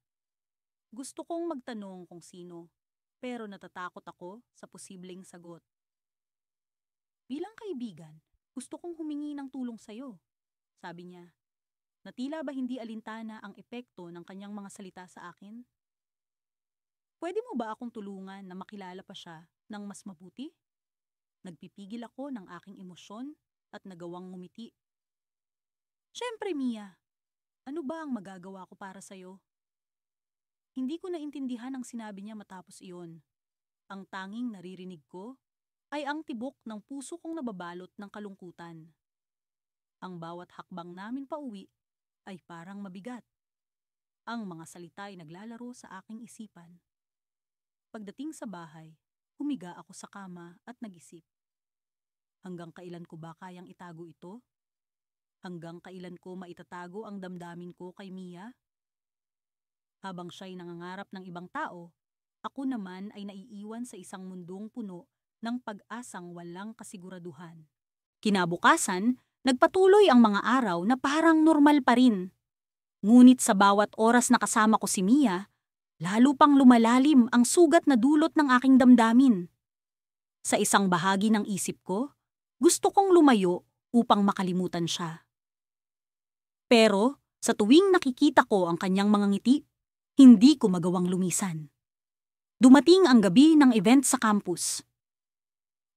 Gusto kong magtanong kung sino, pero natatakot ako sa posibleng sagot. "Bilang kaibigan, gusto kong humingi ng tulong sa'yo," sabi niya. Na tila ba hindi alintana ang epekto ng kanyang mga salita sa akin? "Pwede mo ba akong tulungan na makilala pa siya ng mas mabuti?" Nagpipigil ako ng aking emosyon at nagawang ngumiti. "Siyempre, Mia. Ano ba ang magagawa ko para sa'yo?" Hindi ko naintindihan ang sinabi niya matapos iyon. Ang tanging naririnig ko ay ang tibok ng puso kong nababalot ng kalungkutan. Ang bawat hakbang namin pauwi ay parang mabigat. Ang mga salita ay naglalaro sa aking isipan. Pagdating sa bahay, humiga ako sa kama at nag-isip. Hanggang kailan ko ba kayang itago ito? Hanggang kailan ko maitatago ang damdamin ko kay Mia? Habang siya'y nangangarap ng ibang tao, ako naman ay naiiwan sa isang mundong puno ng pag-asang walang kasiguraduhan. Kinabukasan, nagpatuloy ang mga araw na parang normal pa rin. Ngunit sa bawat oras na kasama ko si Mia, lalo pang lumalalim ang sugat na dulot ng aking damdamin. Sa isang bahagi ng isip ko, gusto kong lumayo upang makalimutan siya. Pero sa tuwing nakikita ko ang kanyang mga ngiti, hindi ko magawang lumisan. Dumating ang gabi ng event sa campus.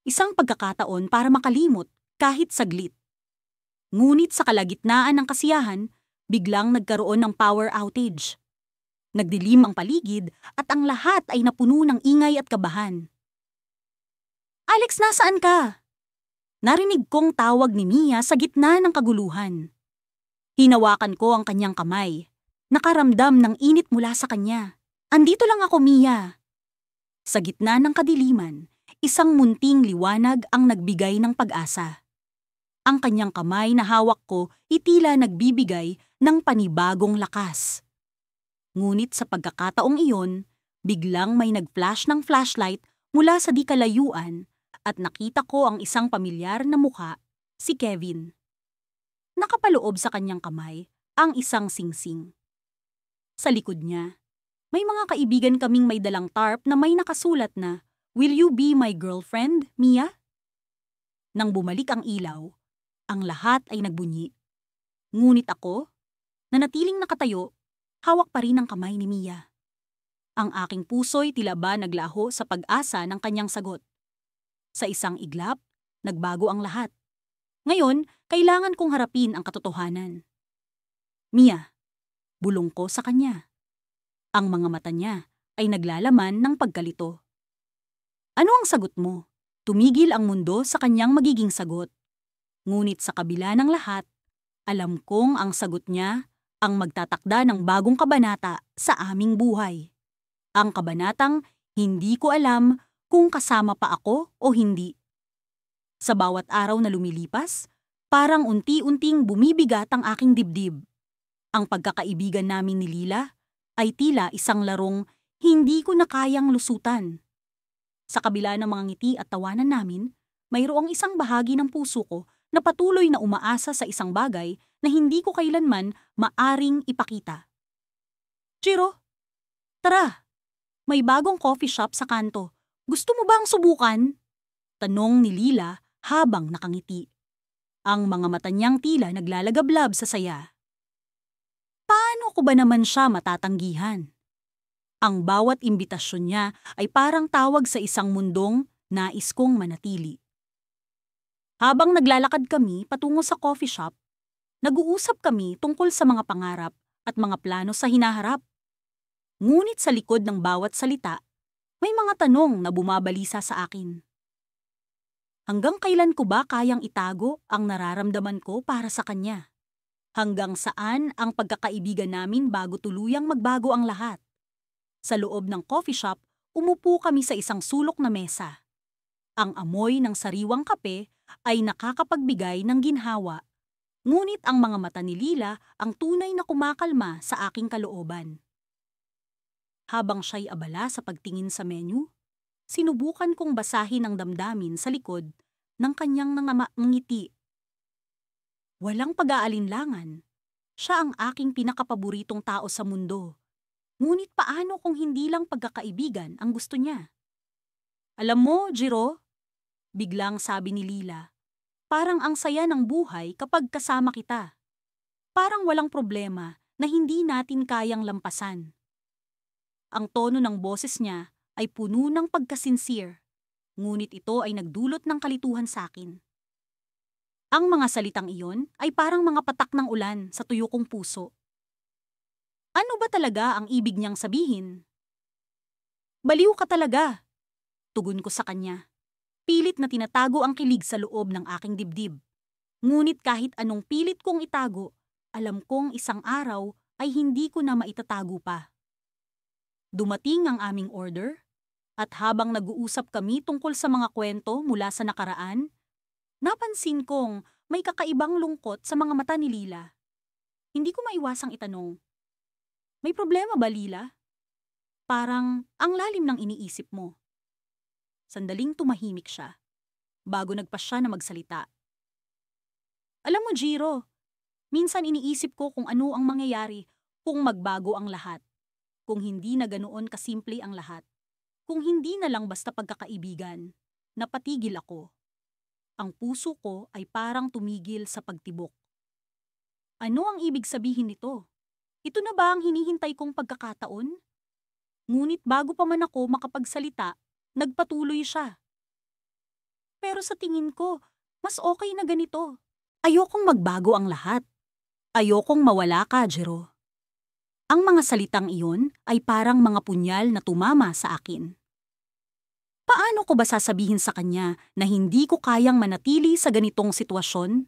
Isang pagkakataon para makalimot kahit saglit. Ngunit sa kalagitnaan ng kasiyahan, biglang nagkaroon ng power outage. Nagdilim ang paligid at ang lahat ay napuno ng ingay at kabahan. "Alex, nasaan ka?" Narinig kong tawag ni Mia sa gitna ng kaguluhan. Hinawakan ko ang kanyang kamay. Nakaramdam ng init mula sa kanya. "Andito lang ako, Mia." Sa gitna ng kadiliman, isang munting liwanag ang nagbigay ng pag-asa. Ang kanyang kamay na hawak ko itila nagbibigay ng panibagong lakas. Ngunit sa pagkakataong iyon, biglang may nag-flash ng flashlight mula sa di kalayuan at nakita ko ang isang pamilyar na mukha, si Kevin. Nakapaloob sa kanyang kamay ang isang singsing. Sa likod niya, may mga kaibigan kaming may dalang tarp na may nakasulat na Will you be my girlfriend, Mia? Nang bumalik ang ilaw, ang lahat ay nagbunyi. Ngunit ako, nanatiling nakatayo, hawak pa rin ang kamay ni Mia. Ang aking puso'y tila ba naglaho sa pag-asa ng kanyang sagot. Sa isang iglap, nagbago ang lahat. Ngayon, kailangan kong harapin ang katotohanan. Mia, bulong ko sa kanya. Ang mga mata niya ay naglalaman ng pagkalito. Ano ang sagot mo? Tumigil ang mundo sa kanyang magiging sagot. Ngunit sa kabila ng lahat, alam kong ang sagot niya ang magtatakda ng bagong kabanata sa aming buhay. Ang kabanatang hindi ko alam kung kasama pa ako o hindi. Sa bawat araw na lumilipas, parang unti-unting bumibigat ang aking dibdib. Ang pagkakaibigan namin ni Lila ay tila isang larong hindi ko na kayang lusutan. Sa kabila ng mga ngiti at tawanan namin, mayroong isang bahagi ng puso ko na patuloy na umaasa sa isang bagay na hindi ko kailanman maaring ipakita. Jiro, tara! May bagong coffee shop sa kanto. Gusto mo bang subukan? Tanong ni Lila habang nakangiti. Ang mga mata niyang tila naglalagablab sa saya. Paano ko ba naman siya matatanggihan? Ang bawat imbitasyon niya ay parang tawag sa isang mundong nais kong manatili. Habang naglalakad kami patungo sa coffee shop, nag-uusap kami tungkol sa mga pangarap at mga plano sa hinaharap. Ngunit sa likod ng bawat salita, may mga tanong na bumabalisa sa akin. Hanggang kailan ko ba kayang itago ang nararamdaman ko para sa kanya? Hanggang saan ang pagkakaibigan namin bago tuluyang magbago ang lahat? Sa loob ng coffee shop, umupo kami sa isang sulok na mesa. Ang amoy ng sariwang kape ay nakakapagbigay ng ginhawa. Ngunit ang mga mata ni Lila ang tunay na kumakalma sa aking kalooban. Habang siya'y abala sa pagtingin sa menu, sinubukan kong basahin ang damdamin sa likod ng kanyang ngiti. Walang pag-aalinlangan. Siya ang aking pinakapaboritong tao sa mundo. Ngunit paano kung hindi lang pagkakaibigan ang gusto niya? Alam mo, Jiro, biglang sabi ni Lila, parang ang saya ng buhay kapag kasama kita. Parang walang problema na hindi natin kayang lampasan. Ang tono ng boses niya ay puno ng pagkasincere, ngunit ito ay nagdulot ng kalituhan sa akin. Ang mga salitang iyon ay parang mga patak ng ulan sa tuyo kong puso. Ano ba talaga ang ibig niyang sabihin? Baliw ka talaga, tugon ko sa kanya. Pilit na tinatago ang kilig sa loob ng aking dibdib. Ngunit kahit anong pilit kong itago, alam kong isang araw ay hindi ko na maitatago pa. Dumating ang aming order, at habang nag-uusap kami tungkol sa mga kwento mula sa nakaraan, napansin kong may kakaibang lungkot sa mga mata ni Lila. Hindi ko maiwasang itanong, may problema ba, Lila? Parang ang lalim ng iniisip mo. Sandaling tumahimik siya, bago nagpasya na magsalita. Alam mo, Jiro, minsan iniisip ko kung ano ang mangyayari kung magbago ang lahat. Kung hindi na ganoon kasimple ang lahat. Kung hindi na lang basta pagkakaibigan, napatigil ako. Ang puso ko ay parang tumigil sa pagtibok. Ano ang ibig sabihin nito? Ito na ba ang hinihintay kong pagkakataon? Ngunit bago pa man ako makapagsalita, nagpatuloy siya. Pero sa tingin ko, mas okay na ganito. Ayokong magbago ang lahat. Ayokong mawala ka, Jiro. Ang mga salitang iyon ay parang mga punyal na tumama sa akin. Paano ko ba sasabihin sa kanya na hindi ko kayang manatili sa ganitong sitwasyon?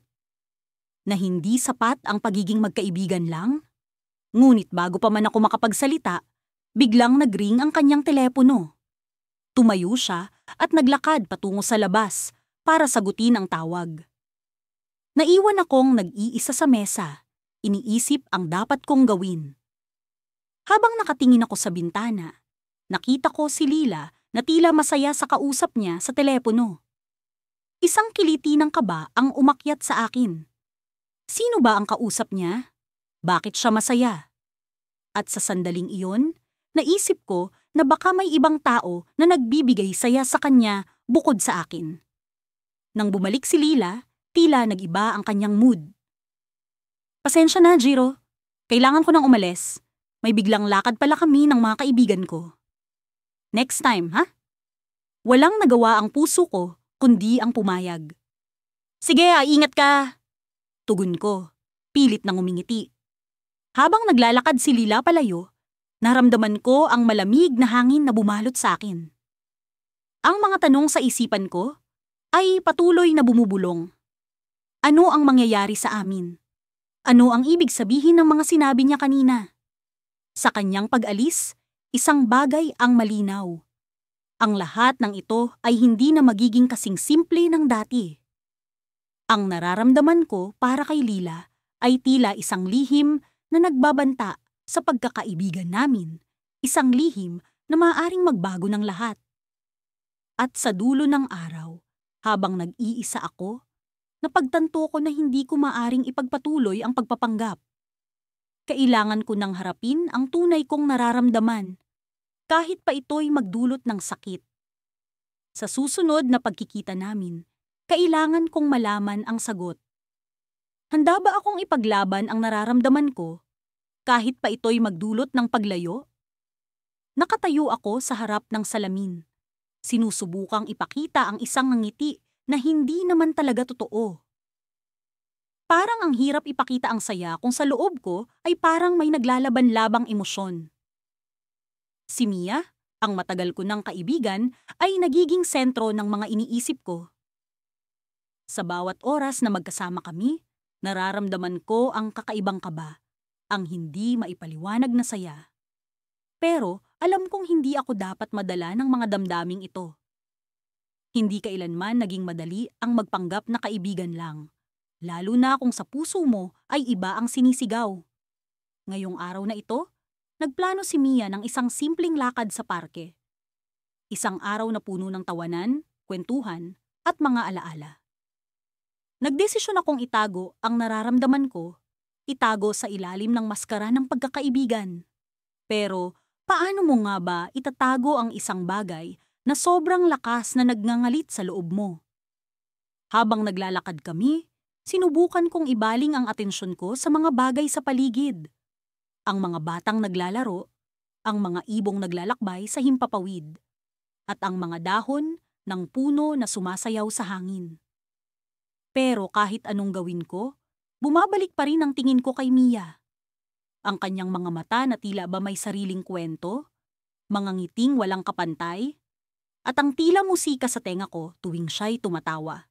Na hindi sapat ang pagiging magkaibigan lang? Ngunit bago pa man ako makapagsalita, biglang nagring ang kanyang telepono. Tumayo siya at naglakad patungo sa labas para sagutin ang tawag. Naiwan akong nag-iisa sa mesa, iniisip ang dapat kong gawin. Habang nakatingin ako sa bintana, nakita ko si Lila na tila masaya sa kausap niya sa telepono. Isang kiliti ng kaba ang umakyat sa akin. Sino ba ang kausap niya? Bakit siya masaya? At sa sandaling iyon, naisip ko na baka may ibang tao na nagbibigay saya sa kanya bukod sa akin. Nang bumalik si Lila, tila nag-iba ang kanyang mood. Pasensya na, Jiro. Kailangan ko nang umalis. May biglang lakad pala kami ng mga kaibigan ko. Next time, ha? Walang nagawa ang puso ko, kundi ang pumayag. Sige, ingat ka. Tugon ko, pilit nang umingiti. Habang naglalakad si Lila palayo, naramdaman ko ang malamig na hangin na bumalot sa akin. Ang mga tanong sa isipan ko ay patuloy na bumubulong. Ano ang mangyayari sa amin? Ano ang ibig sabihin ng mga sinabi niya kanina? Sa kanyang pag-alis, isang bagay ang malinaw. Ang lahat ng ito ay hindi na magiging kasing simple ng dati. Ang nararamdaman ko para kay Lila ay tila isang lihim na nagbabanta sa pagkakaibigan namin, isang lihim na maaaring magbago ng lahat. At sa dulo ng araw, habang nag-iisa ako, napagtanto ko na hindi ko maaring ipagpatuloy ang pagpapanggap. Kailangan ko nang harapin ang tunay kong nararamdaman, kahit pa ito'y magdulot ng sakit. Sa susunod na pagkikita namin, kailangan kong malaman ang sagot. Handa ba akong ipaglaban ang nararamdaman ko, kahit pa ito'y magdulot ng paglayo? Nakatayo ako sa harap ng salamin. Sinusubukang ipakita ang isang ngiti na hindi naman talaga totoo. Parang ang hirap ipakita ang saya kung sa loob ko ay parang may naglalaban-labang emosyon. Si Mia, ang matagal ko ng kaibigan, ay nagiging sentro ng mga iniisip ko. Sa bawat oras na magkasama kami, nararamdaman ko ang kakaibang kaba, ang hindi maipaliwanag na saya. Pero alam kong hindi ako dapat madala ng mga damdaming ito. Hindi kailanman naging madali ang magpanggap na kaibigan lang, lalo na kung sa puso mo ay iba ang sinisigaw. Ngayong araw na ito, nagplano si Mia ng isang simpleng lakad sa parke. Isang araw na puno ng tawanan, kwentuhan, at mga alaala. Nagdesisyon akong itago ang nararamdaman ko, itago sa ilalim ng maskara ng pagkakaibigan. Pero paano mo nga ba itatago ang isang bagay na sobrang lakas na nagngangalit sa loob mo? Habang naglalakad kami, sinubukan kong ibaling ang atensyon ko sa mga bagay sa paligid. Ang mga batang naglalaro, ang mga ibong naglalakbay sa himpapawid, at ang mga dahon ng puno na sumasayaw sa hangin. Pero kahit anong gawin ko, bumabalik pa rin ang tingin ko kay Mia. Ang kanyang mga mata na tila ba may sariling kwento, mga ngiting walang kapantay, at ang tila musika sa tenga ko tuwing siya'y tumatawa.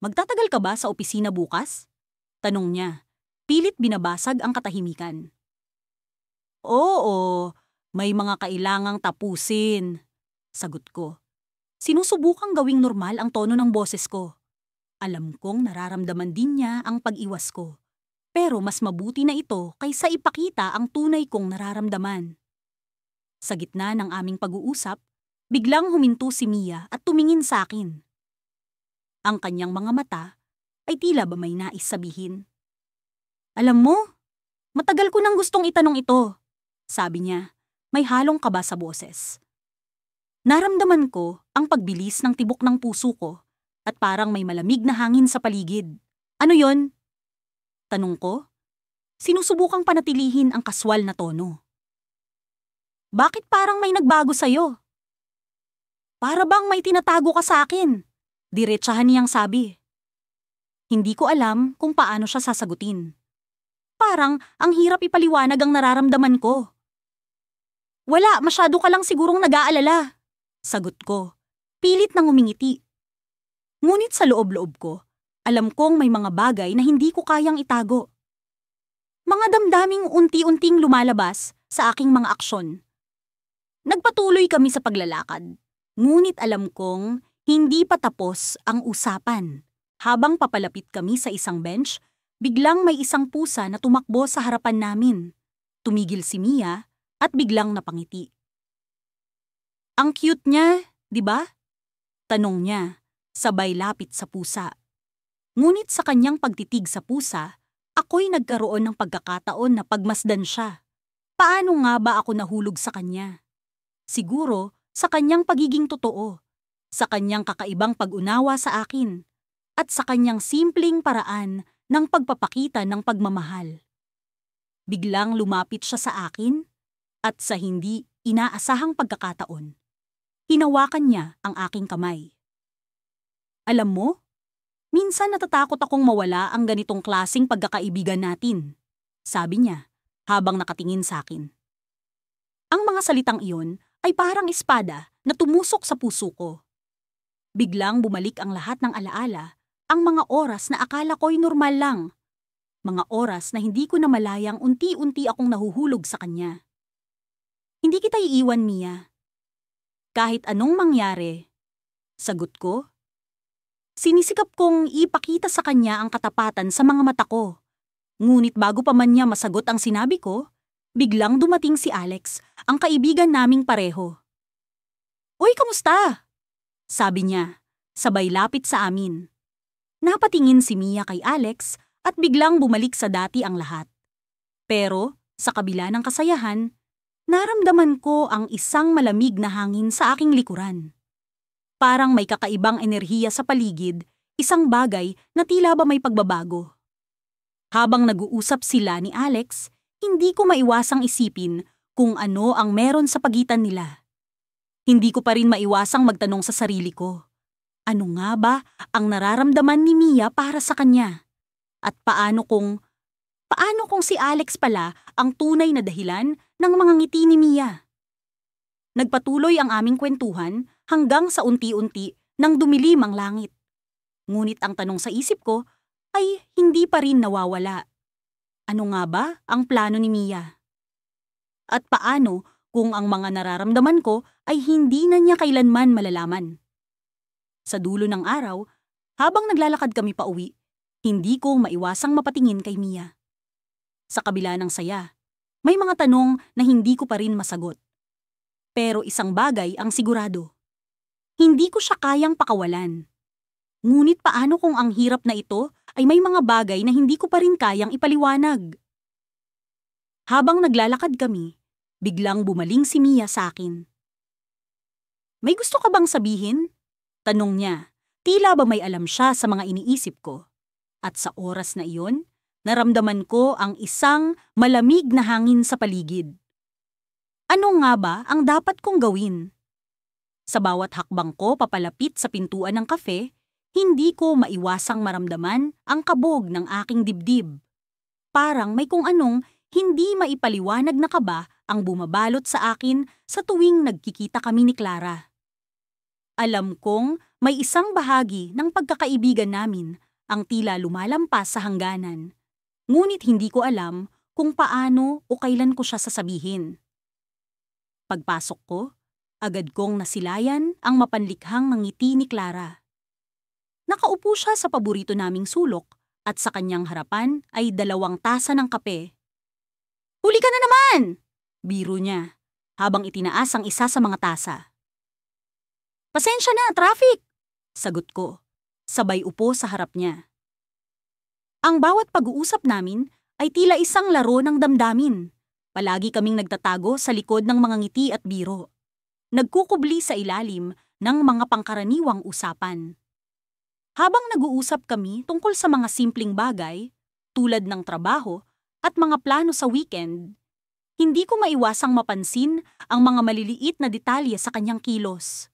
Magtatagal ka ba sa opisina bukas? Tanong niya, pilit binabasag ang katahimikan. Oo, may mga kailangang tapusin, sagot ko. Sinusubukang gawing normal ang tono ng boses ko. Alam kong nararamdaman din niya ang pag-iwas ko. Pero mas mabuti na ito kaysa ipakita ang tunay kong nararamdaman. Sa gitna ng aming pag-uusap, biglang huminto si Mia at tumingin sa akin. Ang kanyang mga mata ay tila ba may nais sabihin. Alam mo, matagal ko nang gustong itanong ito, sabi niya, may halong kaba sa boses. Naramdaman ko ang pagbilis ng tibok ng puso ko at parang may malamig na hangin sa paligid. Ano yon? Tanong ko. Sinusubukang panatilihin ang kaswal na tono. Bakit parang may nagbago sa'yo? Para bang may tinatago ka sa akin? Diretsahan niyang sabi. Hindi ko alam kung paano siya sasagutin. Parang ang hirap ipaliwanag ang nararamdaman ko. Wala, masyado ka lang sigurong nag-aalala. Sagot ko. Pilit nang umingiti. Ngunit sa loob-loob ko, alam kong may mga bagay na hindi ko kayang itago. Mga damdaming unti-unting lumalabas sa aking mga aksyon. Nagpatuloy kami sa paglalakad, ngunit alam kong hindi pa tapos ang usapan. Habang papalapit kami sa isang bench, biglang may isang pusa na tumakbo sa harapan namin. Tumigil si Mia at biglang napangiti. Ang cute niya, di ba? Tanong niya. Sabay lapit sa pusa. Ngunit sa kanyang pagtitig sa pusa, ako'y nagkaroon ng pagkakataon na pagmasdan siya. Paano nga ba ako nahulog sa kanya? Siguro sa kanyang pagiging totoo, sa kanyang kakaibang pag-unawa sa akin, at sa kanyang simpleng paraan ng pagpapakita ng pagmamahal. Biglang lumapit siya sa akin at sa hindi inaasahang pagkakataon, hinawakan niya ang aking kamay. Alam mo, minsan natatakot akong mawala ang ganitong klaseng pagkakaibigan natin, sabi niya habang nakatingin sa akin. Ang mga salitang iyon ay parang espada na tumusok sa puso ko. Biglang bumalik ang lahat ng alaala, ang mga oras na akala ko'y normal lang. Mga oras na hindi ko namalayang unti-unti akong nahuhulog sa kanya. Hindi kita iiwan, Mia. Kahit anong mangyari, sagot ko. Sinisikap kong ipakita sa kanya ang katapatan sa mga mata ko. Ngunit bago pa man niya masagot ang sinabi ko, biglang dumating si Alex, ang kaibigan naming pareho. "Uy, kamusta?" sabi niya, sabay lapit sa amin. Napatingin si Mia kay Alex at biglang bumalik sa dati ang lahat. Pero, sa kabila ng kasayahan, naramdaman ko ang isang malamig na hangin sa aking likuran. Parang may kakaibang enerhiya sa paligid, isang bagay na tila ba may pagbabago. Habang nag-uusap sila ni Alex, hindi ko maiwasang isipin kung ano ang meron sa pagitan nila. Hindi ko pa rin maiwasang magtanong sa sarili ko. Ano nga ba ang nararamdaman ni Mia para sa kanya? At paano kung si Alex pala ang tunay na dahilan ng mga ngiti ni Mia? Nagpatuloy ang aming kwentuhan hanggang sa unti-unti nang dumilim ang langit. Ngunit ang tanong sa isip ko ay hindi pa rin nawawala. Ano nga ba ang plano ni Mia? At paano kung ang mga nararamdaman ko ay hindi na niya kailanman malalaman? Sa dulo ng araw, habang naglalakad kami pauwi, hindi ko maiwasang mapatingin kay Mia. Sa kabila ng saya, may mga tanong na hindi ko pa rin masagot. Pero isang bagay ang sigurado. Hindi ko siya kayang pakawalan. Ngunit paano kung ang hirap na ito ay may mga bagay na hindi ko pa rin kayang ipaliwanag? Habang naglalakad kami, biglang bumaling si Mia sa akin. "May gusto ka bang sabihin?" tanong niya. Tila ba may alam siya sa mga iniisip ko. At sa oras na iyon, naramdaman ko ang isang malamig na hangin sa paligid. Ano nga ba ang dapat kong gawin? Sa bawat hakbang ko papalapit sa pintuan ng kafe, hindi ko maiwasang maramdaman ang kabog ng aking dibdib. Parang may kung anong hindi maipaliwanag na kaba ang bumabalot sa akin sa tuwing nagkikita kami ni Clara. Alam kong may isang bahagi ng pagkakaibigan namin ang tila lumalampas sa hangganan, ngunit hindi ko alam kung paano o kailan ko siya sasabihin. Pagpasok ko, agad kong nasilayan ang mapanlikhang ngiti ni Clara. Nakaupo siya sa paborito naming sulok at sa kanyang harapan ay 2 tasa ng kape. "Huli ka na naman!" biro niya, habang itinaas ang isa sa mga tasa. "Pasensya na, traffic!" sagot ko, sabay upo sa harap niya. Ang bawat pag-uusap namin ay tila isang laro ng damdamin. Palagi kaming nagtatago sa likod ng mga ngiti at biro. Nagkukubli sa ilalim ng mga pangkaraniwang usapan. Habang nag-uusap kami tungkol sa mga simpleng bagay, tulad ng trabaho at mga plano sa weekend, hindi ko maiwasang mapansin ang mga maliliit na detalye sa kanyang kilos.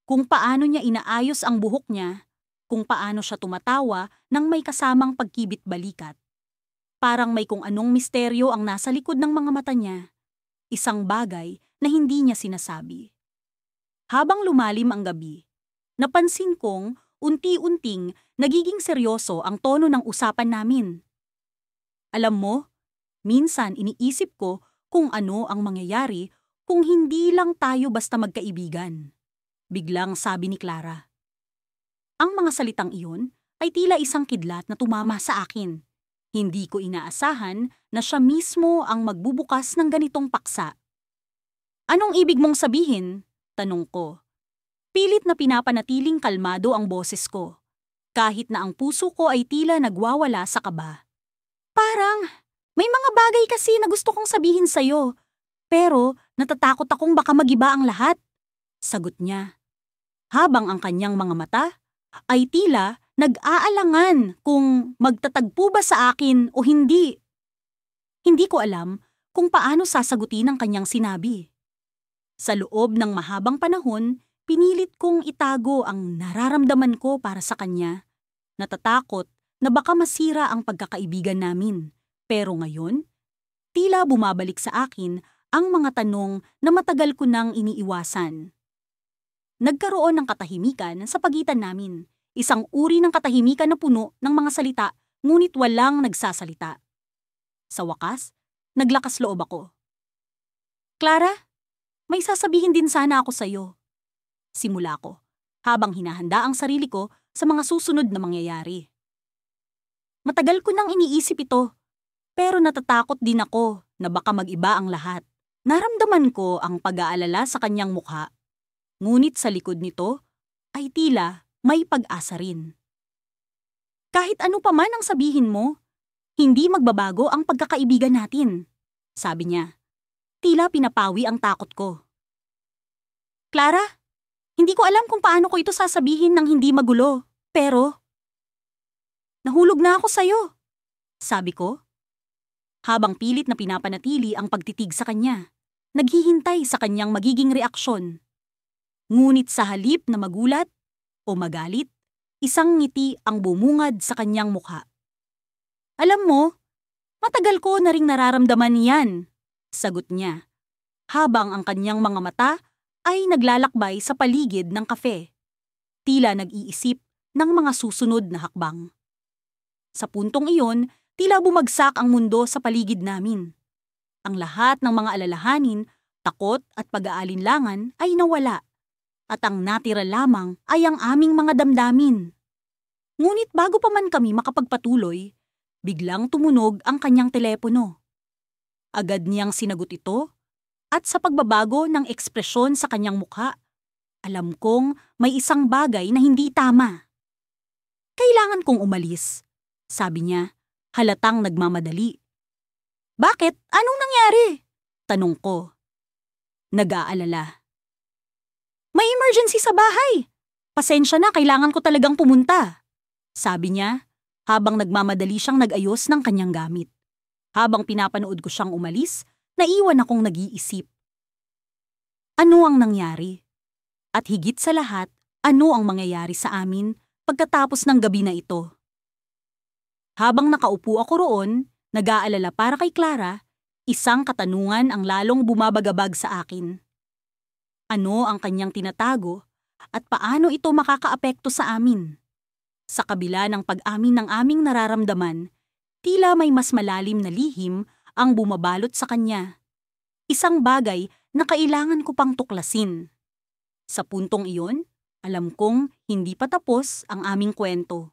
Kung paano niya inaayos ang buhok niya, kung paano siya tumatawa nang may kasamang pagkibit-balikat. Parang may kung anong misteryo ang nasa likod ng mga mata niya, isang bagay na hindi niya sinasabi. Habang lumalim ang gabi, napansin kong unti-unting nagiging seryoso ang tono ng usapan namin. Alam mo, minsan iniisip ko kung ano ang mangyayari kung hindi lang tayo basta magkaibigan. Biglang sabi ni Clara. Ang mga salitang iyon ay tila isang kidlat na tumama sa akin. Hindi ko inaasahan na siya mismo ang magbubukas ng ganitong paksa. "Anong ibig mong sabihin?" tanong ko. Pilit na pinapanatiling kalmado ang boses ko, kahit na ang puso ko ay tila nagwawala sa kaba. "Parang, may mga bagay kasi na gusto kong sabihin sa'yo, Pero natatakot akong baka magiba ang lahat, sagot niya. Habang ang kanyang mga mata ay tila nag-aalangan kung magtatagpo ba sa akin o hindi. Hindi ko alam kung paano sasagutin ang kanyang sinabi. Sa loob ng mahabang panahon, pinilit kong itago ang nararamdaman ko para sa kanya. Natatakot na baka masira ang pagkakaibigan namin. Pero ngayon, tila bumabalik sa akin ang mga tanong na matagal ko nang iniiwasan. Nagkaroon ng katahimikan sa pagitan namin. Isang uri ng katahimikan na puno ng mga salita, ngunit walang nagsasalita. Sa wakas, naglakas loob ako. Clara, may sasabihin din sana ako sa'yo. Simula ko, habang hinahanda ang sarili ko sa mga susunod na mangyayari. Matagal ko nang iniisip ito, pero natatakot din ako na baka mag-iba ang lahat. Naramdaman ko ang pag-aalala sa kanyang mukha. Ngunit sa likod nito ay tila may pag-asa rin. Kahit ano pa man ang sabihin mo, hindi magbabago ang pagkakaibigan natin, sabi niya. Tila pinapawi ang takot ko. Clara, hindi ko alam kung paano ko ito sasabihin nang hindi magulo, pero nahulog na ako sa'yo, sabi ko. Habang pilit na pinapanatili ang pagtitig sa kanya, naghihintay sa kanyang magiging reaksyon. Ngunit sa halip na magulat o magalit, isang ngiti ang bumungad sa kanyang mukha. Alam mo, matagal ko na ring nararamdaman yan, sagot niya, habang ang kanyang mga mata ay naglalakbay sa paligid ng kafe. Tila nag-iisip ng mga susunod na hakbang. Sa puntong iyon, tila bumagsak ang mundo sa paligid namin. Ang lahat ng mga alalahanin, takot at pag-aalinlangan ay nawala. At ang natira lamang ay ang aming mga damdamin. Ngunit bago pa man kami makapagpatuloy, biglang tumunog ang kanyang telepono. Agad niyang sinagot ito at sa pagbabago ng ekspresyon sa kanyang mukha, alam kong may isang bagay na hindi tama. Kailangan kong umalis, sabi niya, halatang nagmamadali. Bakit? Anong nangyari? Tanong ko. Nag-aalala. May emergency sa bahay. Pasensya na, kailangan ko talagang pumunta, sabi niya habang nagmamadali siyang nag-ayos ng kanyang gamit. Habang pinapanood ko siyang umalis, naiwan akong nag-iisip. Ano ang nangyari? At higit sa lahat, ano ang mangyayari sa amin pagkatapos ng gabi na ito? Habang nakaupo ako roon, nag-aalala para kay Clara, isang katanungan ang lalong bumabagabag sa akin. Ano ang kanyang tinatago at paano ito makakaapekto sa amin? Sa kabila ng pag-amin ng aming nararamdaman, tila may mas malalim na lihim ang bumabalot sa kanya. Isang bagay na kailangan ko pang tuklasin. Sa puntong iyon, alam kong hindi pa tapos ang aming kwento.